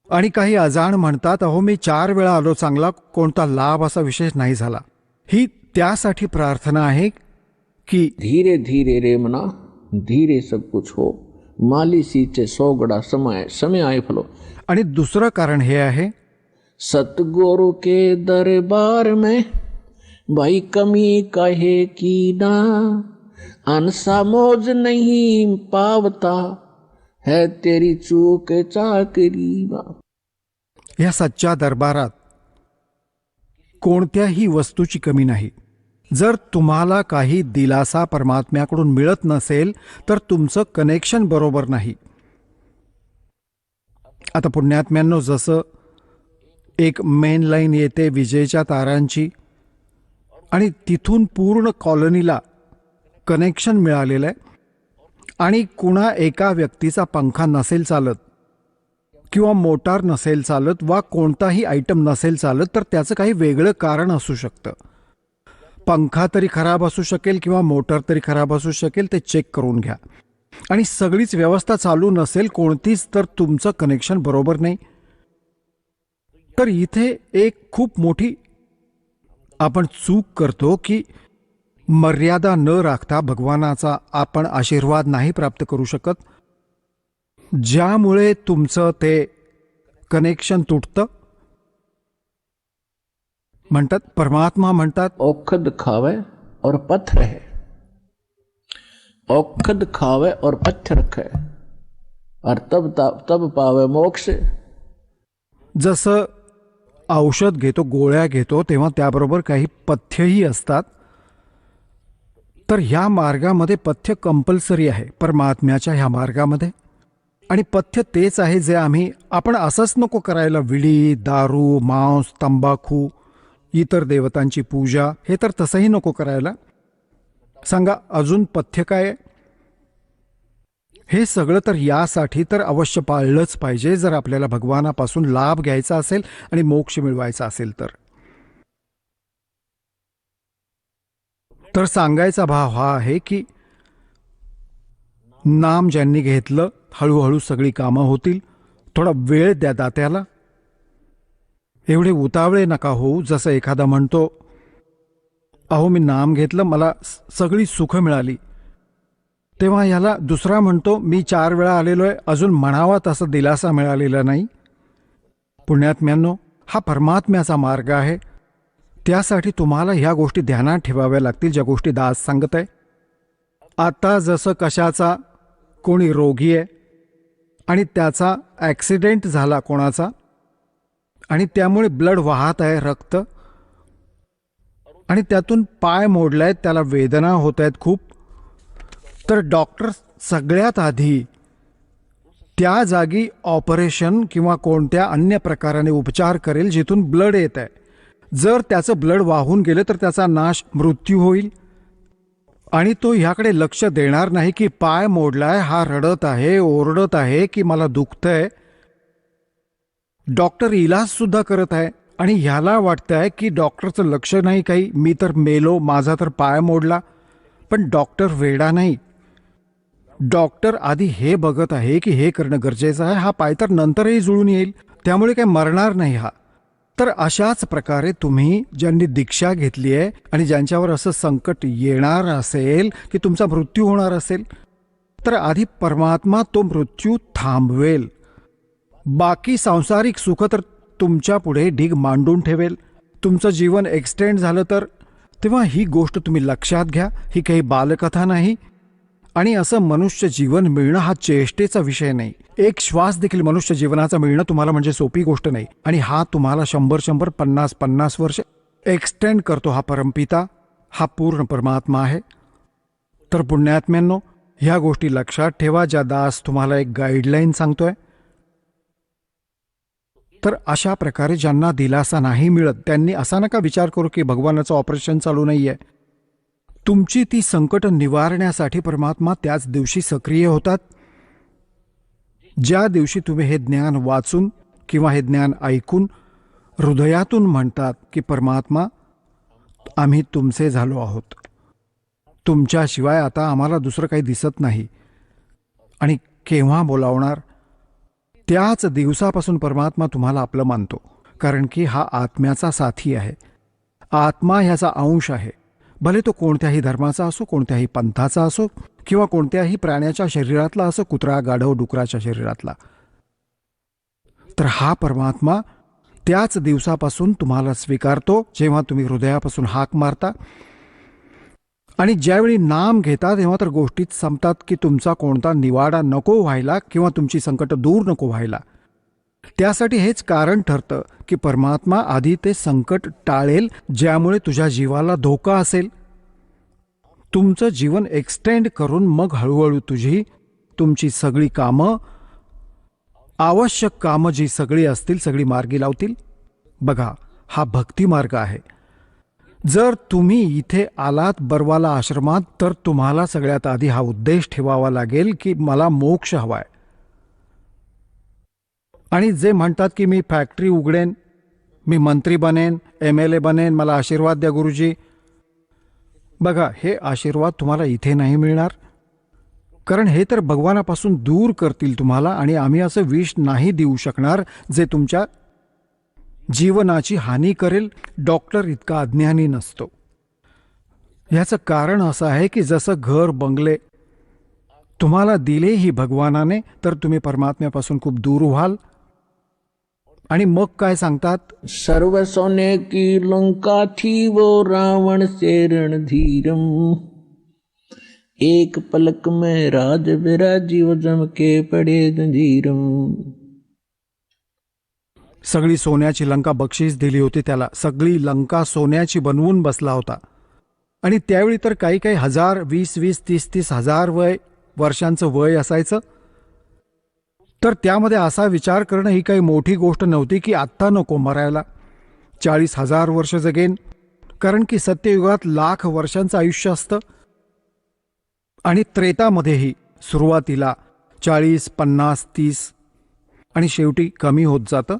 आणि काही अजाण म्हणतात, अहो मी 4 वेळा आलो, चांगला कोणता लाभ असा विशेष नाही झाला. ही त्यासाठी प्रार्थना आहे की धीरे धीरे रे मना धीरे सब कुछ हो. मालिसीचे सोगडा समय आए फलो. आणि दुसरं कारण हे आहे, सतगुरु के दरबार में भाई कमी कहे की ना. अनसा मौज नहीं पावता है तेरी चूक चाकरी. या सच्च्या दरबारात कोणत्याही वस्तूची कमी नाही. जर तुम्हाला काही दिलासा परमात्म्याकडून मिळत नसेल तर तुमचं कनेक्शन बरोबर नाही. आता पुण्यात्म्यांनो, जसं एक मेन लाईन येते विजेच्या तारांची आणि तिथून पूर्ण कॉलनीला कनेक्शन मिळालेलं आहे, आणि कुणा एका व्यक्तीचा पंखा नसेल चालत किंवा मोटार नसेल चालत वा कोणताही आयटम नसेल चालत, तर त्याचं काही वेगळं कारण असू शकतं. पंखा तरी खराब असू शकेल किंवा मोटार तरी खराब असू शकेल, ते चेक करून घ्या. आणि सगळीच व्यवस्था चालू नसेल कोणतीच, तर तुमचं कनेक्शन बरोबर नाही. तर इथे एक खूप मोठी आपण चूक करतो की मर्यादा न राखता भगवानाचा आपण आशीर्वाद नाही प्राप्त करू शकत, ज्यामुळे तुमचं ते कनेक्शन तुटतं. म्हणतात, परमात्मा म्हणतात, औखद खावे और पत्थर है. औखद खावे और पत्थर रखे और तब पावे मोक्ष. जसं औषध घेतो, गोळ्या घेतो, तेव्हा त्याबरोबर काही पथ्यही असतात. तर ह्या मार्गामध्ये पथ्य कंपल्सरी आहे परमात्म्याच्या ह्या मार्गामध्ये. आणि पथ्य तेच आहे जे आपण असंच नको करायला. विडी, दारू, मांस, तंबाखू, इतर देवतांची पूजा, हे तर तसंही नको करायला. सांगा अजून पथ्य काय? हे सगळं तर यासाठी तर अवश्य पाळलंच पाहिजे, जर आपल्याला भगवानापासून लाभ घ्यायचा असेल आणि मोक्ष मिळवायचा असेल तर. तर सांगायचा भाव हा आहे की नाम ज्यांनी घेतलं, हळूहळू सगळी कामं होतील. थोडा वेळ द्या दात्याला. एवढे उतावळे नका होऊ. जसं एखादा म्हणतो, अहो मी नाम घेतलं, मला सगळी सुख मिळाली. तेव्हा ह्याला दुसरा म्हणतो, मी 4 वेळा आलेलो आहे, अजून म्हणावा तसा दिलासा मिळालेला नाही. पुण्यात्म्यांनो, हा परमात्म्याचा मार्ग आहे. त्यासाठी तुम्हाला ह्या गोष्टी ध्यानात ठेवाव्या लागतील, ज्या गोष्टी दास सांगत आहे. आता जसं कशाचा कोणी रोगी आहे आणि त्याचा ॲक्सिडेंट झाला कोणाचा, आणि त्यामुळे ब्लड वाहत आहे, रक्त, आणि त्यातून पाय मोडलाय, त्याला वेदना होत आहेत खूप. तर डॉक्टर सगळ्यात आधी त्या जागी ऑपरेशन किंवा कोणत्या अन्य प्रकाराने उपचार करेल जिथून ब्लड येत आहे. जर त्याचं ब्लड वाहून गेलं तर त्याचा नाश, मृत्यू होईल. आणि तो ह्याकडे लक्ष देणार नाही की पाय मोडलाय, हा रडत आहे, ओरडत आहे की मला दुखतंय. डॉक्टर इलाज सुद्धा करत आहे आणि ह्याला वाटतंय की डॉक्टरचं लक्ष नाही काही, मी तर मेलो, माझा तर पाय मोडला. पण डॉक्टर वेडा नाही. डॉक्टर आधी हे बघत आहे की हे करणं गरजेचं आहे, हा पाय तर नंतरही जुळून येईल, त्यामुळे काही मरणार नाही हा. तर अशाच प्रकारे तुम्ही ज्यांनी दीक्षा घेतली आहे आणि ज्यांच्यावर असं संकट येणार असेल की तुमचा मृत्यू होणार असेल, तर आधी परमात्मा तो मृत्यू थांबवेल. बाकी सांसारिक सुख तर तुमच्या पुढे ढीग मांडून ठेवेल. तुमचं जीवन एक्सटेंड झालं तर तेव्हा ही गोष्ट तुम्ही लक्षात घ्या. ही काही बालकथा नाही आणि असं मनुष्य जीवन मिळणं हा चेष्टेचा विषय नाही. एक श्वास देखील मनुष्य जीवनाचा मिळणं तुम्हाला म्हणजे सोपी गोष्ट नाही. आणि हा तुम्हाला 100 50 वर्ष एक्सटेंड करतो हा परमपिता, हा पूर्ण परमात्मा आहे. तर पुण्यात्म्यांनो, ह्या गोष्टी लक्षात ठेवा ज्या दास तुम्हाला एक गाईडलाईन सांगतोय. तर अशा प्रकारे ज्यांना दिलासा नाही मिळत त्यांनी असा नका विचार करू की भगवानाचं ऑपरेशन चालू नाहीये. तुमची ती संकट निवारण्यासाठी परमात्मा त्याच दिवशी सक्रिय होतात ज्या दिवशी तुम्ही हे ज्ञान वाचून किंवा हे ज्ञान ऐकून हृदयातून म्हणतात की परमात्मा, आम्ही तुमचे झालो आहोत. तुमच्याशिवाय आता आम्हाला दुसरं काही दिसत नाही. आणि केव्हा बोलावणार? त्याच दिवसापासून परमात्मा तुम्हाला आपलं मानतो. कारण की हा आत्म्याचा साथी आहे. आत्मा ह्याचा अंश आहे. भले तो कोणत्याही धर्माचा असो, कोणत्याही पंथाचा असो किंवा कोणत्याही प्राण्याच्या शरीरातला असो, कुत्रा गाढव डुकराच्या शरीरातला. तर हा परमात्मा त्याच दिवसापासून तुम्हाला स्वीकारतो जेव्हा तुम्ही हृदयापासून हाक मारता. आणि ज्यावेळी नाम घेता तेव्हा तर गोष्टीत संपतात की तुमचा कोणता निवाडा नको व्हायला किंवा तुमची संकट दूर नको व्हायला. त्यासाठी हेच कारण ठरतं की परमात्मा आधी ते संकट टाळेल ज्यामुळे तुझ्या जीवाला धोका असेल. तुमचं जीवन एक्सटेंड करून मग हळूहळू तुमची सगळी कामं, आवश्यक कामं जी सगळी असतील सगळी मार्गी लावतील. बघा, हा भक्तिमार्ग आहे. जर तुम्ही इथे आलात बरवाला आश्रमात तर तुम्हाला सगळ्यात आधी हा उद्देश ठेवावा लागेल की मला मोक्ष हवाय. आणि जे म्हणतात की मी फॅक्टरी उघडेन, मी मंत्री बनेन, MLA बनेन, मला आशीर्वाद द्या गुरुजी. बघा, हे आशीर्वाद तुम्हाला इथे नाही मिळणार. कारण हे तर भगवानापासून दूर करतील तुम्हाला. आणि आम्ही असं विष नाही देऊ शकणार जे तुमच्या जीवनाची हानी करेल. डॉक्टर इतका अज्ञानी नसतो. याचं कारण असं आहे की जसं घर बंगले तुम्हाला दिलेही भगवानाने तर तुम्ही परमात्म्यापासून खूप दूर व्हाल. आणि मग काय सांगतात? सर्व सोने की लंका थी वो रावण से रणधीरम, एक पलक में राज विराजी वो जम के पड़े जंजीरम. सगळी सोन्याची लंका बक्षीस दिली होती त्याला. सगळी लंका सोन्याची बनवून बसला होता. आणि त्यावेळी तर काही 1000, 20, 30 हजार वर्षांचं वय असायचं. तर त्यामध्ये असा विचार करणं ही काही मोठी गोष्ट नव्हती की आत्ता नको मरायला, 40,000 वर्ष जगेन. कारण की सत्ययुगात 1,00,000 वर्षांचं आयुष्य असतं. आणि त्रेतामध्येही सुरुवातीला 40, 50, 30 आणि शेवटी कमी होत जातं.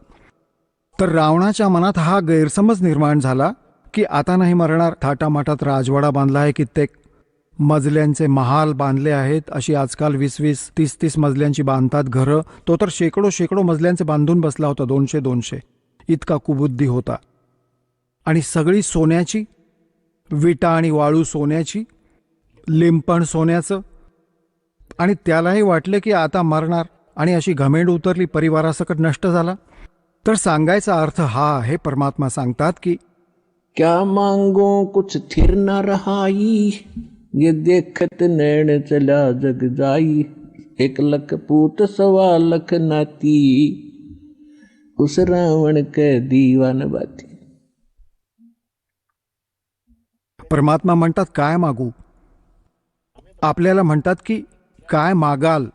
तर रावणाच्या मनात हा गैरसमज निर्माण झाला की आता नाही मरणार. थाटामाटात राजवाडा बांधला आहे, कित्येक मजल्यांचे महाल बांधले आहेत. अशी आजकाल 20, 30 मजल्यांची बांधतात घरं. तो तर शेकडो मजल्यांचे बांधून बसला होता. 200 इतका कुबुद्धी होता. आणि सगळी सोन्याची, विटा आणि वाळू सोन्याची, लिंपण सोन्याचं. आणि त्यालाही वाटले की आता मरणार. आणि अशी घमेंड उतरली, परिवारासकट नष्ट झाला. तर सांगायचा अर्थ हा आहे, परमात्मा सांगतात की क्या मांगो कुछ थिर न रहाई, ये देखत नैन चला जग जाई. 1,00,000 पूत 1,15,00,000 नाती, उस रावण के दीवान बाती. परमात्मा म्हणतात काय मागू. आपल्याला म्हणतात की काय मागाल.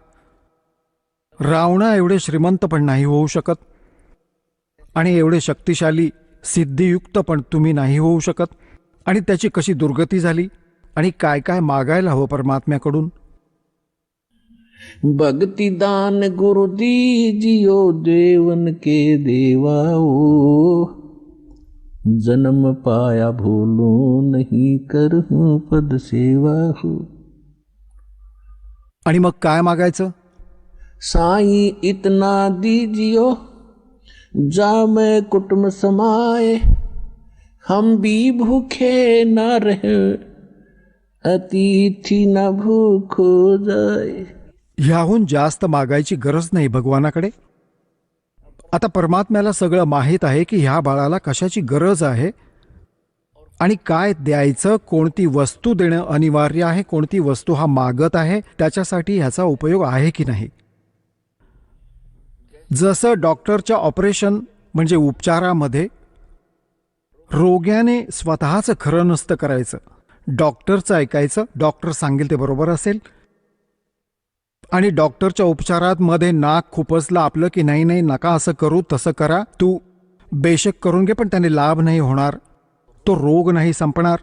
रावणा एवढे श्रीमंत पण नाही होऊ शकत. आणि एवढे शक्तिशाली सिद्धियुक्त पण तुम्ही नाही होऊ शकत. आणि त्याची कशी दुर्गती झाली. आणि काय काय मागायला हवं परमात्म्याकडून. भक्ति दान गुरु दीजियो देवन के देवाओ, जन्म पाया भूलो नहीं करहूं पद सेवा हो. आणि मग काय मागायचं? साई इतना दीजियो जा मैं कुटुंब समाए, हम भी भूखे न रहे अतिथि न भूखो जाए. ह्याहून जास्त मागायची गरज नाही भगवानाकडे. आता परमात्म्याला सगळं माहीत आहे की ह्या बाळाला कशाची गरज आहे. आणि काय द्यायचं, कोणती वस्तू देणं अनिवार्य आहे, कोणती वस्तू हा मागत आहे, त्याच्यासाठी ह्याचा उपयोग आहे की नाही. जसं डॉक्टरच्या ऑपरेशन म्हणजे उपचारामध्ये रोग्याने स्वतःचं खरं नसतं करायचं, डॉक्टरचं ऐकायचं, डॉक्टर सांगेल ते बरोबर असेल. आणि डॉक्टरच्या उपचारात मध्ये नाक खुपसलं आपलं की नाही नाही नका असं करू, तसं करा, तू बेशक करून घे, पण त्याने लाभ नाही होणार, तो रोग नाही संपणार.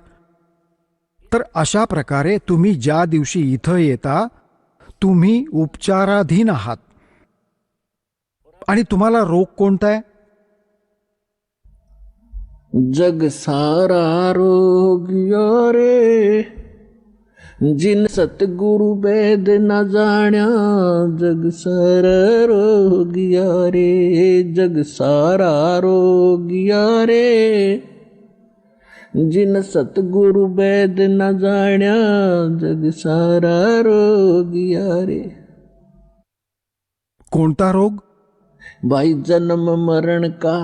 तर अशा प्रकारे तुम्ही ज्या दिवशी इथं येता तुम्ही उपचाराधीन आहात आणि तुम्हाला रोग कोणता आहे? जग सारा रोगिया रे, जिन सतगुरु वेद न जाण्या. जग सारा रोगिया रे, जग सारा रोगिया रे, जिन सतगुरु वेद न जाण्या. जग सारा रोगिया रे. कोणता रोग? भाई जन्म मरण का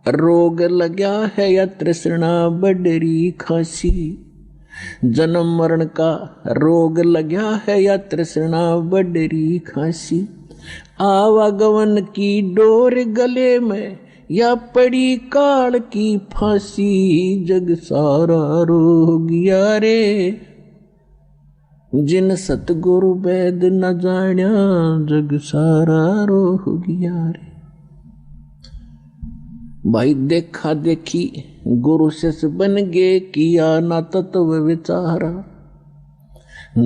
रोग लग्या है, या तृष्णा बडरी खांसी. जन्म मरण का रोग लग्या है, या तृष्णा बडरी खांसी. आवागमन की डोर गले में, या पड़ी काल की फांसी. जग सारा रोगिया रे, जिन सतगुरु वेद न जाण्या. जग सारा रोगिया रे. भाई देखा देखी गुरु शिष्य बन गे, किया ना तत्व विचारा.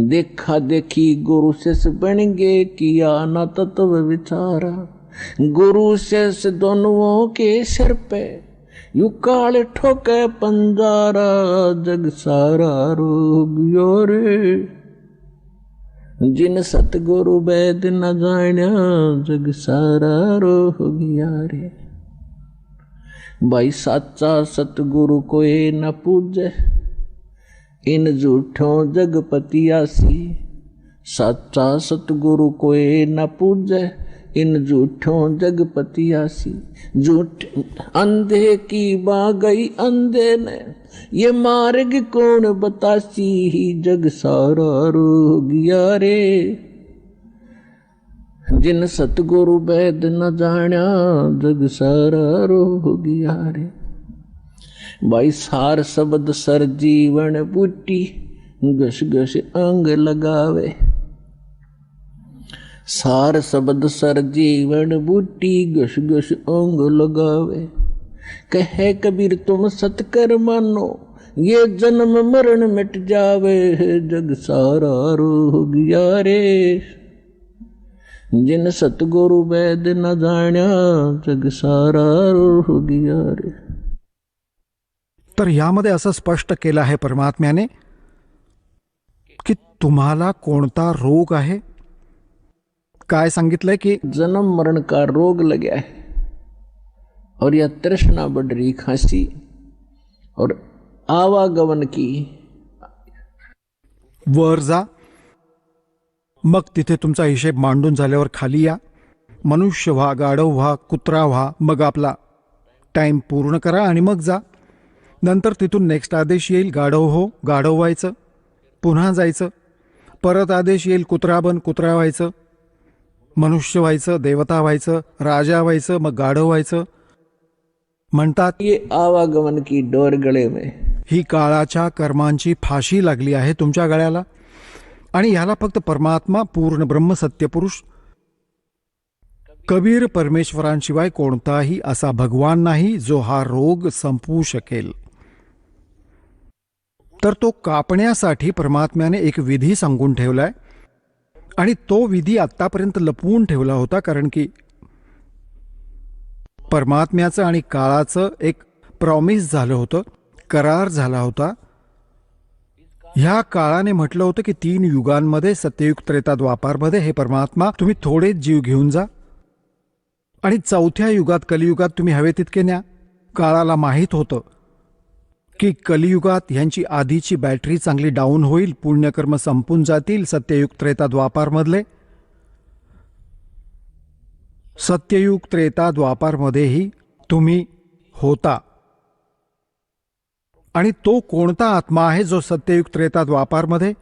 देखा देखी गुरु शिष्य बन गे, किया ना तत्व विचारा. गुरु शिष्य दोनों के सिर पे यू काल ठोके पंजारा. जग सारा रोगियो रे, जिन सतगुरु वेद न जाण्या. जग सारा रोगिया रे. भाई साचा सतगुरु कोई न पूजे, इन झूठों जगपतियासी. साचा सतगुरु कोई न पूजे, इन झूठों जगपतियासी. झूठ अंधे की बा गई अंधे ने, ये मार्ग कौन बतासी. जग सारा रोगिया रे, जिन सतगुरु वेद न जाण्या. जग सारा रोगिया रे. भाई सार शब्द सर जीवन बूटी, घस घस अंग लगावे. सार शब्द सर जीवन बूटी, घस घस अंग लगावे. कहे कबीर तुम सतकर मानो, ये जन्म मरण मिट जावे. जग सारा रोगिया रे, जिन सतगुरु वेद न जाण्या. जग सारा रोगिया रे. तर यामध्ये असं स्पष्ट केलं आहे परमात्म्याने की तुम्हाला कोणता रोग आहे. काय सांगितलंय की जन्म मरण का रोग लगा है, और यह तृष्णा बढ़ रही खांसी, और आवागमन की. वर जा, मग तिथे तुमचा हिशेब मांडून झाल्यावर खाली या. मनुष्य व्हा, गाढव व्हा, कुत्रा व्हा, मग आपला टाइम पूर्ण करा आणि मग जा. नंतर तिथून नेक्स्ट आदेश येईल, गाढव हो, गाढव व्हायचं, पुन्हा जायचं. परत आदेश येईल, कुत्रा बन, कुत्रा व्हायचं, मनुष्य व्हायचं, देवता व्हायचं, राजा व्हायचं, मग गाढव व्हायचं. म्हणतात ये आवागमन की डोर गळे में. ही काळाच्या कर्मांची फाशी लागली आहे तुमच्या गळ्याला. आणि ह्याला फक्त परमात्मा, पूर्ण ब्रह्म सत्यपुरुष कबीर परमेश्वरांशिवाय कोणताही असा भगवान नाही जो हा रोग संपवू शकेल. तर तो कापण्यासाठी परमात्म्याने एक विधी सांगून ठेवलाय, आणि तो विधी आतापर्यंत लपवून ठेवला होता, कारण की परमात्म्याचं आणि काळाचं एक प्रॉमिस झालं होतं, करार झाला होता. ह्या काळाने म्हटलं होतं की 3 युगांमध्ये, सत्ययुग त्रेता द्वापारमध्ये, हे परमात्मा तुम्ही थोडेच जीव घेऊन जा, आणि 4थ्या युगात कलियुगात तुम्ही हवे तितके न्या. काळाला माहीत होतं की कलियुगात ह्यांची आधीची बॅटरी चांगली डाऊन होईल, पुण्यकर्म संपून जातील. सत्ययुग त्रेता द्वापारमधले, सत्ययुग त्रेता द्वापारमध्येही तुम्ही होता, आणि तो कोणता आत्मा आहे जो सत्ययुग त्रेता द्वापारमध्ये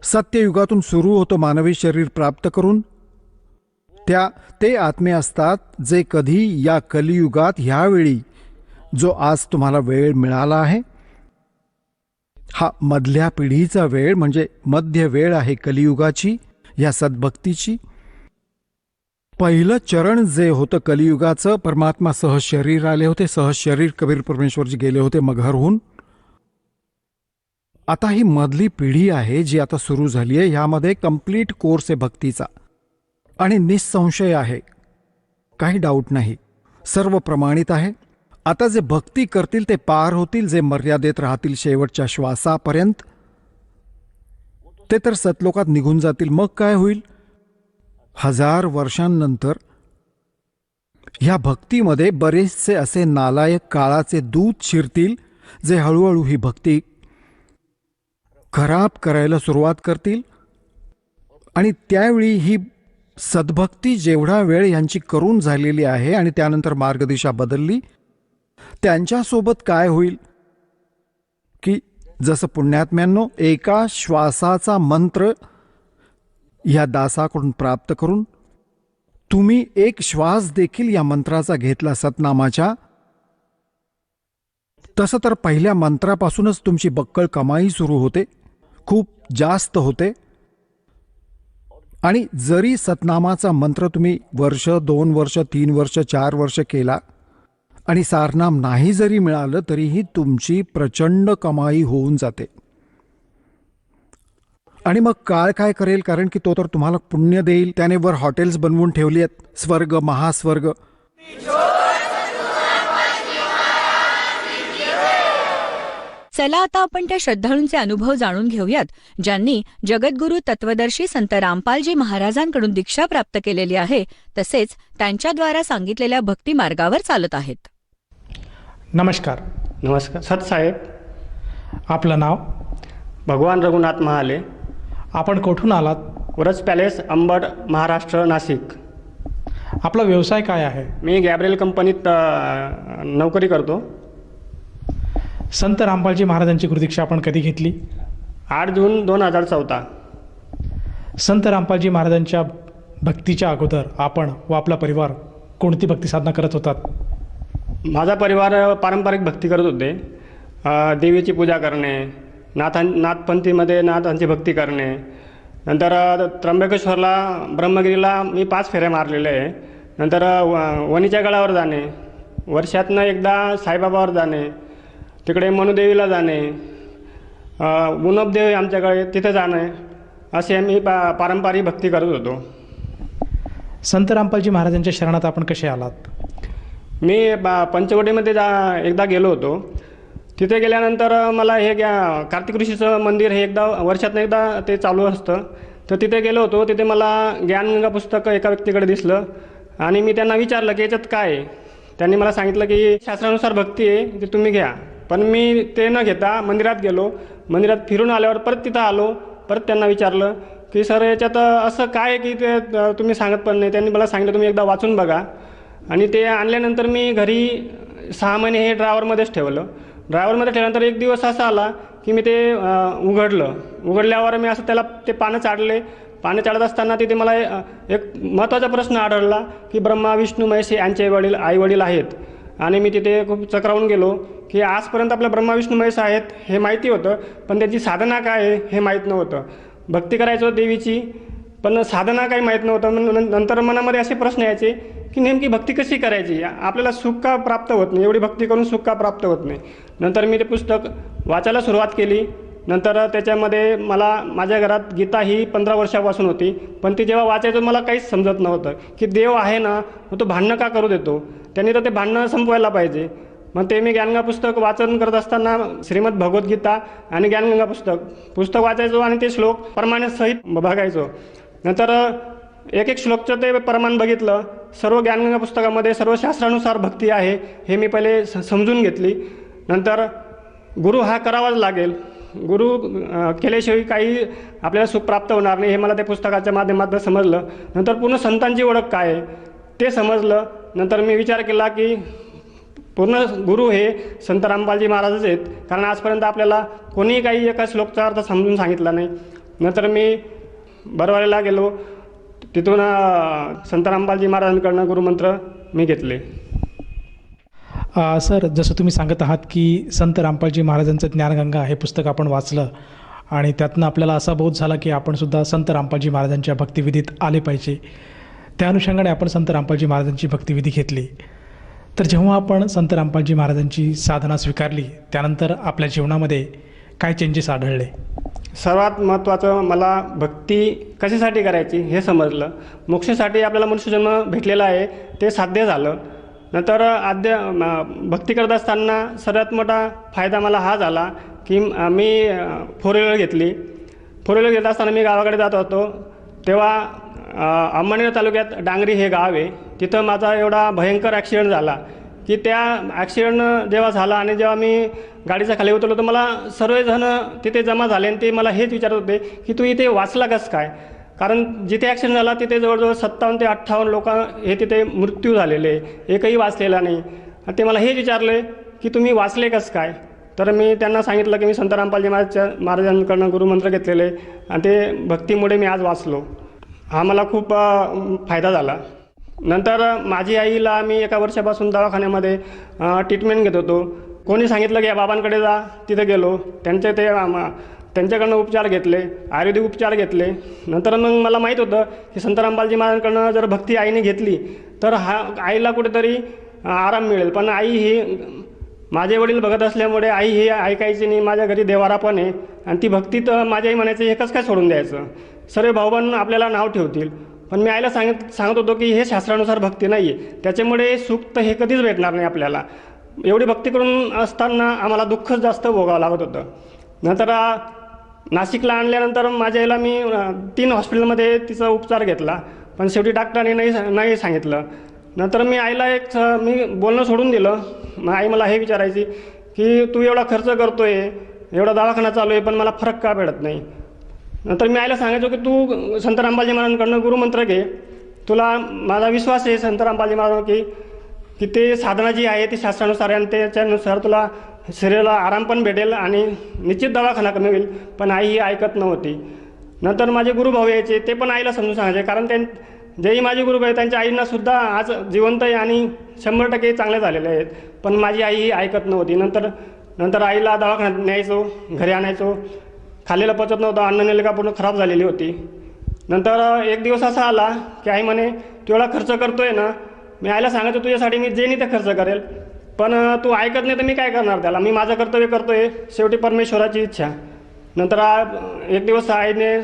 सत्ययुगातून सुरू होतो मानवी शरीर प्राप्त करून? ते आत्मे असतात जे कधी या कलियुगात ह्यावेळी जो आज तुम्हाला वेळ मिळाला आहे, हा मधल्या पिढीचा वेळ म्हणजे मध्य वेळ आहे कलियुगाची, या सद्भक्तीची. पहिलं चरण जे होतं कलियुगाचं, परमात्मा सहज शरीर आले होते, सहज शरीर कबीर परमेश्वरजी गेले होते मगहरहून. आता ही मधली पिढी आहे जी आता सुरू झाली आहे, ह्यामध्ये कंप्लीट कोर्स आहे भक्तीचा आणि निसंशय आहे, काही डाऊट नाही, सर्व प्रमाणित आहे. आता जे भक्ती करतील ते पार होतील, जे मर्यादेत राहतील शेवटच्या श्वासापर्यंत ते तर सतलोकात निघून जातील. मग काय होईल? 1000 वर्षांनंतर ह्या भक्तीमध्ये बरेचसे असे नालायक काळाचे दूत शिरतील जे हळूहळू ही भक्ती खराब करायला सुरुवात करतील. आणि त्यावेळी ही सद्भक्ती जेवढा वेळ यांची करून झालेली आहे आणि त्यानंतर मार्गदिशा बदलली, त्यांच्यासोबत काय होईल की जसं पुण्यात्म्यांनो एका श्वासाचा मंत्र या दासाकडून प्राप्त करून तुम्ही एक श्वास देखील या मंत्राचा घेतला सतनामाच्या, तसं तर पहिल्या मंत्रापासूनच तुमची बक्कळ कमाई सुरू होते, खूप जास्त होते. आणि जरी सतनामाचा मंत्र तुम्ही वर्ष 2 वर्ष 3 वर्ष 4 वर्ष केला आणि सारनाम नाही जरी मिळालं तरीही तुमची प्रचंड कमाई होऊन जाते. आणि मग काळ काय करेल? कारण की तो तर तुम्हाला पुण्य देईल, त्याने वर हॉटेल्स बनवून ठेवली आहेत, स्वर्ग महास्वर्ग. चला आता आपण त्या श्रद्धाळूंचे अनुभव जाणून घेऊयात ज्यांनी जगद्गुरू तत्वदर्शी संत रामपालजी महाराजांकडून दीक्षा प्राप्त केलेली आहे, तसेच त्यांच्याद्वारा सांगितलेल्या भक्ती मार्गावर चालत आहेत. नमस्कार. नमस्कार सतसाहेब. आपलं नाव? भगवान रघुनाथ महाले. आपण कुठून आलात? उरज पॅलेस, अंबड, महाराष्ट्र, नाशिक. आपला व्यवसाय काय आहे? मी गॅब्रियल कंपनीत नोकरी करतो. संत रामपालजी महाराजांची गुरुदीक्षा आपण कधी घेतली? 8 जून 2014. संत रामपालजी महाराजांच्या भक्तीच्या अगोदर आपण व आपला परिवार कोणती भक्ती साधना करत होतात? माझा परिवार पारंपरिक भक्ती करत होते. देवीची पूजा करणे, नाथपंथीमध्ये नाथांची भक्ती करणे. नंतर त्र्यंबकेश्वरला ब्रह्मगिरीला मी 5 फेऱ्या मारलेल्या आहे. नंतर वणीच्या गडावर जाणे, वर्षातनं एकदा साईबाबावर जाणे, तिकडे मनुदेवीला जाणे, गुणपदेव आमच्याकडे तिथे जाणे, असे मी पारंपरिक भक्ती करत होतो. संत रामपालजी महाराजांच्या शरणात आपण कसे आलात? मी पंचवटीमध्ये एकदा गेलो होतो. तिथे गेल्यानंतर मला हे कार्तिक ऋषीचं मंदिर हे वर्षातनं एकदा ते चालू असतं, तर तिथे गेलो होतो. तिथे मला ज्ञानगंगा पुस्तक एका व्यक्तीकडे दिसलं आणि मी त्यांना विचारलं की याच्यात काय आहे. त्यांनी मला सांगितलं की शास्त्रानुसार भक्ती आहे, ते तुम्ही घ्या. पण मी ते न घेता मंदिरात गेलो. मंदिरात फिरून आल्यावर परत तिथं आलो. परत त्यांना विचारलं की सर याच्यात असं काय की ते तुम्ही सांगत पण नाही. त्यांनी मला सांगितलं तुम्ही एकदा वाचून बघा. आणि ते आणल्यानंतर मी घरी 6 महिने हे ड्रायव्हरमध्येच ठेवलं. ड्रायव्हरमध्ये ठेवल्यानंतर एक दिवस असा आला की मी ते उघडलं. उघडल्यावर मी असं त्याला ते पानं चाडले. पानं चाडत असताना तिथे मला एक महत्त्वाचा प्रश्न आढळला की ब्रह्मा विष्णू महेश यांचे आई वडील आहेत. आणि मी तिथे खूप चक्रावून गेलो की आजपर्यंत आपल्या ब्रह्मा विष्णू महेश आहेत हे माहिती होतं, पण त्याची साधना काय आहे हे माहीत नव्हतं. भक्ती करायचं देवीची, पण साधना काही माहीत नव्हतं. नंतर मनामध्ये असे प्रश्न यायचे की नेमकी भक्ती कशी करायची, आपल्याला सुख का प्राप्त होत नाही, एवढी भक्ती करून सुख का प्राप्त होत नाही. नंतर मी ते पुस्तक वाचायला सुरुवात केली. नंतर त्याच्यामध्ये मला माझ्या घरात गीता ही 15 वर्षापासून होती, पण ती जेव्हा वाचायचं मला काहीच समजत नव्हतं की देव आहे ना, मग तो भांडणं का करू देतो, त्यांनी तर ते भांडणं संपवायला पाहिजे. मग ते मी ज्ञानगंगा पुस्तक वाचन करत असताना श्रीमद भगवद्गीता आणि ज्ञानगंगा पुस्तक वाचायचो आणि ते श्लोक प्रमाणासहित बघायचो. नंतर एक श्लोकचं ते प्रमाण बघितलं. सर्व ज्ञानगंगा पुस्तकामध्ये सर्व शास्त्रानुसार भक्ती आहे हे मी पहिले समजून घेतली. नंतर गुरु हा करावाच लागेल, गुरु केल्याशिवाय काही आपल्याला सुख प्राप्त होणार नाही हे मला त्या पुस्तकाच्या माध्यमातून समजलं. नंतर पूर्ण संतांची ओळख काय आहे ते समजलं. नंतर मी विचार केला की पूर्ण गुरु हे संत रामपालजी महाराजच आहेत. कारण आजपर्यंत आपल्याला कोणीही काही एका श्लोकचा अर्थ समजून सांगितला नाही. नंतर मी बरवालीला गेलो, तिथून संत रामपालजी महाराजांकडनं गुरुमंत्र मी घेतले. सर, जसं तुम्ही सांगत आहात की संत रामपालजी महाराजांचं ज्ञानगंगा हे पुस्तक आपण वाचलं आणि त्यातनं आपल्याला असा बोध झाला की आपण सुद्धा संत रामपालजी महाराजांच्या भक्तिविधीत आले पाहिजे. त्या अनुषंगाने आपण संत रामपालजी महाराजांची भक्तिविधी घेतली. तर जेव्हा आपण संत रामपालजी महाराजांची साधना स्वीकारली त्यानंतर आपल्या जीवनामध्ये काय चेंजेस आढळले? सर्वात महत्त्वाचं मला भक्ती कशासाठी करायची हे समजलं. मोक्षासाठी आपल्याला मनुष्यजन्म भेटलेला आहे ते साध्य झालं. नंतर भक्ती करत असताना सर्वात मोठा फायदा मला हा झाला की मी 4 व्हीलर घेतली. 4 व्हीलर घेत असताना मी गावाकडे जात होतो तेव्हा अंमळनेर तालुक्यात डांगरी हे गाव आहे. तिथं माझा एवढा भयंकर ॲक्सिडेंट झाला की त्या ॲक्सिडेंट जेव्हा झाला आणि जेव्हा मी गाडीच्या खाली उतरलो तर मला सर्वजण तिथे जमा झाले आणि ते मला हेच विचारत होते की तू इथे वाचला कसं काय. कारण जिथे ॲक्सिडेंट झाला तिथे जवळजवळ 57 ते 58 लोक हे तिथे मृत्यू झालेले, एकही वाचलेला नाही. आणि ते मला हेच विचारले की तुम्ही वाचले कसं काय. तर मी त्यांना सांगितलं की मी संत रामपालजी महाराजांकडनं गुरुमंत्र घेतलेले आणि ते भक्तीमुळे मी आज वाचलो. हा मला खूप फायदा झाला. नंतर माझी आईला मी एका वर्षापासून दवाखान्यामध्ये ट्रीटमेंट घेत होतो. कोणी सांगितलं की या बाबांकडे जा, तिथे गेलो. त्यांच्याकडनं उपचार घेतले, आयुर्वेदिक उपचार घेतले. नंतर मग मला माहीत होतं की संत रामपालजी महाराजांकडनं जर भक्ती आईने घेतली तर आईला कुठेतरी आराम मिळेल. पण आई ही माझे वडील बघत असल्यामुळे आई ही ऐकायची नाही. माझ्या घरी देवारा पण आहे आणि ती भक्ती तर माझी आई म्हणायची एकच काय सोडून द्यायचं, सर्व भाऊबंद आपल्याला नाव ठेवतील. पण मी आईला सांगत होतो की हे शास्त्रानुसार भक्ती नाही आहे, त्याच्यामुळे सुख तर हे कधीच भेटणार नाही आपल्याला. एवढी भक्ती करून असताना आम्हाला दुःखच जास्त भोगावं लागत होतं. नंतर नाशिकला आणल्यानंतर माझ्या आईला मी 3 हॉस्पिटलमध्ये तिचा उपचार घेतला पण शेवटी डॉक्टरांनी नाही सांगितलं. नंतर मी आईला मी बोलणं सोडून दिलं. मग आई मला हे विचारायची की तू एवढा खर्च करतो आहे, एवढा दवाखाना चालू आहे, पण मला फरक का भेटत नाही. नंतर मी आईला सांगायचो की तू संत रामपालजी महाराजांकडनं गुरुमंत्र घे, तुला माझा विश्वास आहे संत रामपालजी महाराज की ते साधना जी आहे ती शास्त्रानुसार आहे आणि त्याच्यानुसार तुला शरीराला आराम पण भेटेल आणि निश्चित दवाखाना कमी होईल. पण आई ही ऐकत नव्हती. नंतर माझे गुरुभाऊ यायचे, ते पण आईला समजून सांगायचे. कारण जेही माझे गुरुभाऊ आहेत त्यांच्या आईंनासुद्धा आज जिवंत आहे आणि 100% चांगले झालेले आहेत. पण माझी आई ही ऐकत नव्हती. नंतर आईला दवाखान्यात न्यायचो, घरी आणायचो. खाल्लेलं पचत नव्हतं, अन्ननलिका पूर्ण खराब झालेली होती. नंतर एक दिवस असा आला की आई म्हणे तू एवढा खर्च करतोय ना. मी आईला सांगायचो तुझ्यासाठी मी जे नाही ते खर्च करेल, पण तू ऐकत नाही तर मी काय करणार त्याला. मी माझं कर्तव्य करतोय, शेवटी परमेश्वराची इच्छा. नंतर एक दिवस आईने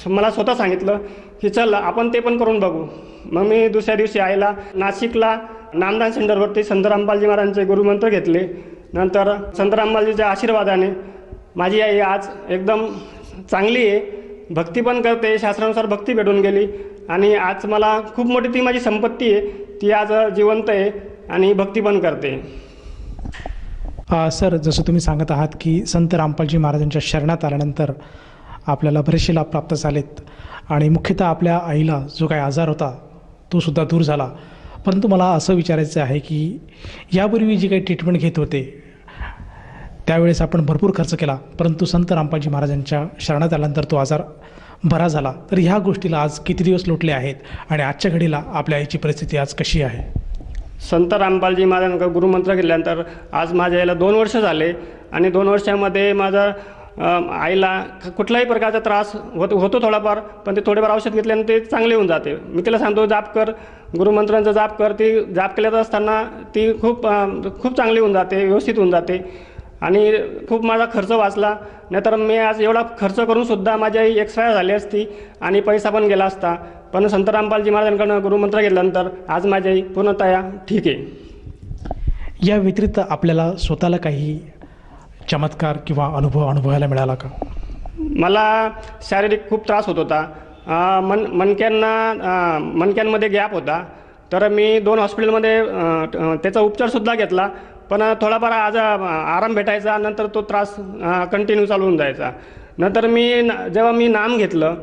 मला स्वतः सांगितलं की चल आपण ते पण करून बघू. मग मी दुसऱ्या दिवशी आईला नाशिकला नामदान सेंटरवरती संत रामपालजी महाराजांचे गुरुमंत्र घेतले. नंतर संत रामपालजीच्या आशीर्वादाने माझी आई आज एकदम चांगली आहे, भक्ती पण करते, शास्त्रानुसार भक्ती भेटून गेली आणि आज मला खूप मोठी ती माझी संपत्ती आहे, ती आज जिवंत आहे आणि भक्ती पण करते. सर, जसं तुम्ही सांगत आहात की संत रामपालजी महाराजांच्या शरणात आल्यानंतर आपल्याला बरेचसे लाभ प्राप्त झालेत आणि मुख्यतः आपल्या आईला जो काही आजार होता तो सुद्धा दूर झाला. परंतु मला असं विचारायचं आहे की यापूर्वी जी काही ट्रीटमेंट घेत होते त्यावेळेस आपण भरपूर खर्च केला, परंतु संत रामपालजी महाराजांच्या शरणात आल्यानंतर तो आजार बरा झाला. तर ह्या गोष्टीला आज किती दिवस लोटले आहेत आणि आजच्या घडीला आपल्या आईची परिस्थिती आज कशी आहे? संत रामपालजी महाराजांकडे गुरुमंत्र घेतल्यानंतर आज माझ्या आईला 2 वर्ष झाले आणि 2 वर्षामध्ये माझा आईला कुठलाही प्रकारचा त्रास होतो थोडाफार, पण ते थोडेफार औषध घेतल्याने ते चांगले होऊन जाते. मी तिला सांगतो जाप कर, गुरुमंत्रांचा जाप कर. ती जाप केल्यात असताना ती खूप चांगली होऊन जाते, व्यवस्थित होऊन जाते आणि खूप माझा खर्च वाचला. नाहीतर मी आज एवढा खर्च करूनसुद्धा माझी आई एक्सपायर झाली असती आणि पैसा पण गेला असता. पण संत रामपालजी महाराजांकडून गुरुमंत्र घेतल्यानंतर आज माझी आई पूर्णतया ठीक आहे. या व्यतिरिक्त आपल्याला स्वतःला काही चमत्कार किंवा अनुभवायला मिळाला का? मला शारीरिक खूप त्रास होत होता. मणक्यांमध्ये गॅप होता. तर मी 2 हॉस्पिटलमध्ये त्याचा उपचारसुद्धा घेतला, पण थोडाफार आज आराम भेटायचा. नंतर तो त्रास कंटिन्यू चालू होऊन जायचा. नंतर जेव्हा मी नाम घेतलं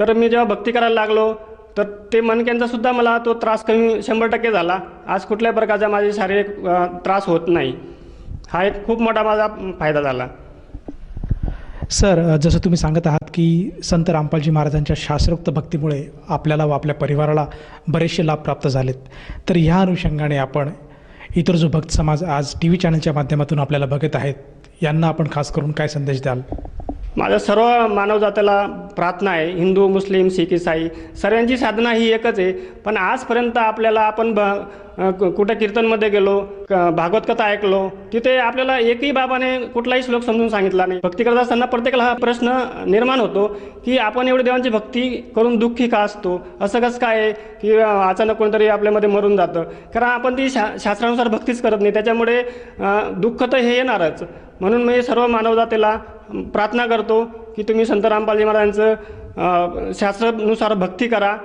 तर मी जेव्हा भक्ती करायला लागलो तर ते मणक्यांचा सुद्धा मला तो त्रास कमी 100% झाला. आज कुठल्याही प्रकारचा माझे शारीरिक त्रास होत नाही. हा एक खूप मोठा माझा फायदा झाला. सर, जसं तुम्ही सांगत आहात की संत रामपालजी महाराजांच्या शास्त्रोक्त भक्तीमुळे आपल्याला व आपल्या परिवाराला बरेचसे लाभ प्राप्त झालेत, तर ह्या अनुषंगाने आपण इतर जो भक्त समाज आज टी व्ही चॅनलच्या माध्यमातून आपल्याला बघत आहेत, यांना आपण खास करून काय संदेश द्याल? माझ्या सर्व मानवजातीला प्रार्थना आहे, हिंदू, मुस्लिम, सिख, इसाई सर्वांची साधना ही एकच आहे. पण आजपर्यंत आपल्याला आपण कुठं कीर्तनमध्ये गेलो, भागवत कथा ऐकलो, तिथे आपल्याला एकही बाबाने कुठलाही श्लोक समजून सांगितला नाही. भक्ती करत असताना प्रत्येकाला हा प्रश्न निर्माण होतो की आपण एवढी देवांची भक्ती करून दुःखी का असतो? असं कसं काय आहे की अचानक कोणतरी आपल्यामध्ये मरून जातं? कारण आपण ती शास्त्रानुसार भक्तीच करत नाही, त्याच्यामुळे दुःख तर हे येणारच. म्हणून मी सर्व मानवजातीला प्रार्थना करतो की तुम्ही संत रामपालजी महाराजांचं शास्त्रानुसार भक्ती करा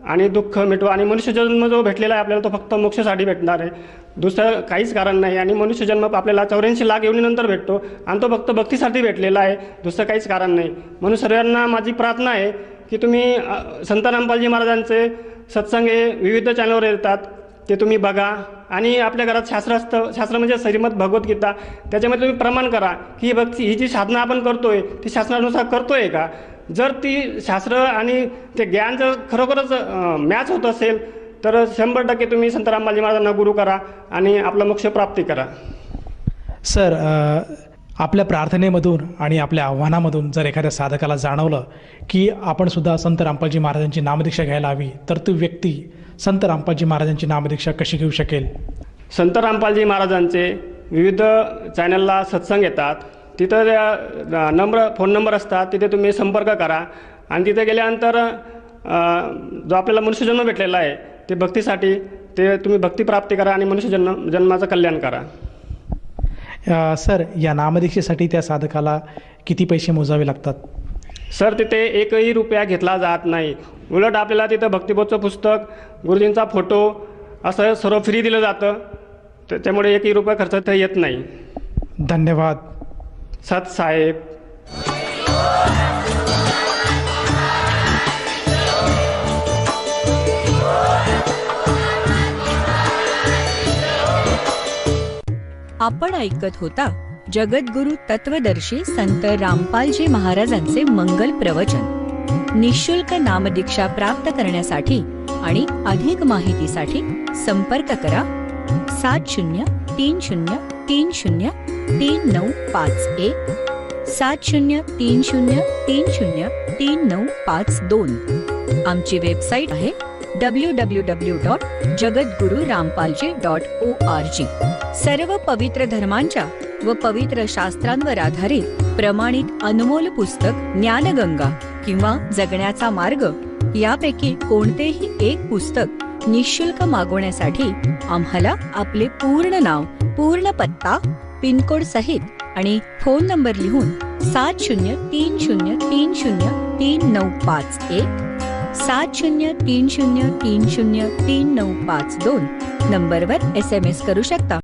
आणि दुःख मिटवा. आणि मनुष्यजन्म जो भेटलेला आहे आपल्याला तो फक्त मोक्षासाठी भेटणार आहे, दुसरं काहीच कारण नाही. आणि मनुष्यजन्म आपल्याला 84 लाख योनीनंतर भेटतो आणि तो फक्त भक्तीसाठी भेटलेला आहे, दुसरं काहीच कारण नाही. म्हणून सर्वांना माझी प्रार्थना आहे की तुम्ही संत रामपालजी महाराजांचे सत्संग हे विविध चॅनलवर येतात, ते तुम्ही बघा. आणि आपल्या घरात शास्त्र असतं, शास्त्र म्हणजे श्रीमद भगवद्गीता, त्याच्यामध्ये तुम्ही प्रमाण करा की ही भक्ती, ही जी साधना आपण करतोय ती शास्त्रानुसार करतोय का? जर ती शास्त्र आणि ते ज्ञान जर खरोखरच मॅच होत असेल तर 100% तुम्ही संत रामपालजी महाराजांना गुरु करा आणि आपला मोक्ष प्राप्ती करा. सर, आपल्या प्रार्थनेमधून आणि आपल्या आव्हानामधून जर एखाद्या साधकाला जाणवलं की आपण सुद्धा संत रामपालजी महाराजांची नामदीक्षा घ्यायला हवी, तर ती व्यक्ती संत रामपालजी महाराजांची नामदीक्षा कशी घेऊ शकेल? संत रामपालजी महाराजांचे विविध चॅनलला सत्संग येतात, तिथं फोन नंबर असतात, तिथे तुम्ही संपर्क करा. आणि तिथे गेल्यानंतर जो आपल्याला मनुष्यजन्म भेटलेला आहे ते भक्तीसाठी, ते तुम्ही भक्ती प्राप्ती करा आणि जन्माचं कल्याण करा. सर, या नामदीक्षेसाठी त्या साधकाला किती पैसे मोजावे लागतात? सर, तिथे एकही रुपया घेतला जात नाही. उलट आपल्याला तिथं भक्तिबोधचं पुस्तक, गुरुजींचा फोटो असं सर्व फ्री दिलं जातं, त्याच्यामुळे एकही रुपया खर्च ते येत नाही. धन्यवाद. सत साहेब. आपण ऐकत होता जगद्गुरु तत्वदर्शी संत रामपालजी महाराजांचे मंगल प्रवचन. निःशुल्क नामदीक्षा प्राप्त करण्यासाठी आणि अधिक माहितीसाठी संपर्क करा 7030303951 7030303952. आमची वेबसाईट आहे www.jagadgururampalji.org. सर्व पवित्र धर्मांच्या व पवित्र शास्त्रांवर आधारित प्रमाणित अनमोल पुस्तक ज्ञानगंगा किंवा जगण्याचा मार्ग यापैकी कोणतेही एक पुस्तक निःशुल्क मागवण्यासाठी आम्हाला आपले पूर्ण नाव, पूर्ण पत्ता, पिनकोड सहित आणि फोन नंबर लिहून 7030303951 7030303952 नंबरवर SMS करू शकता.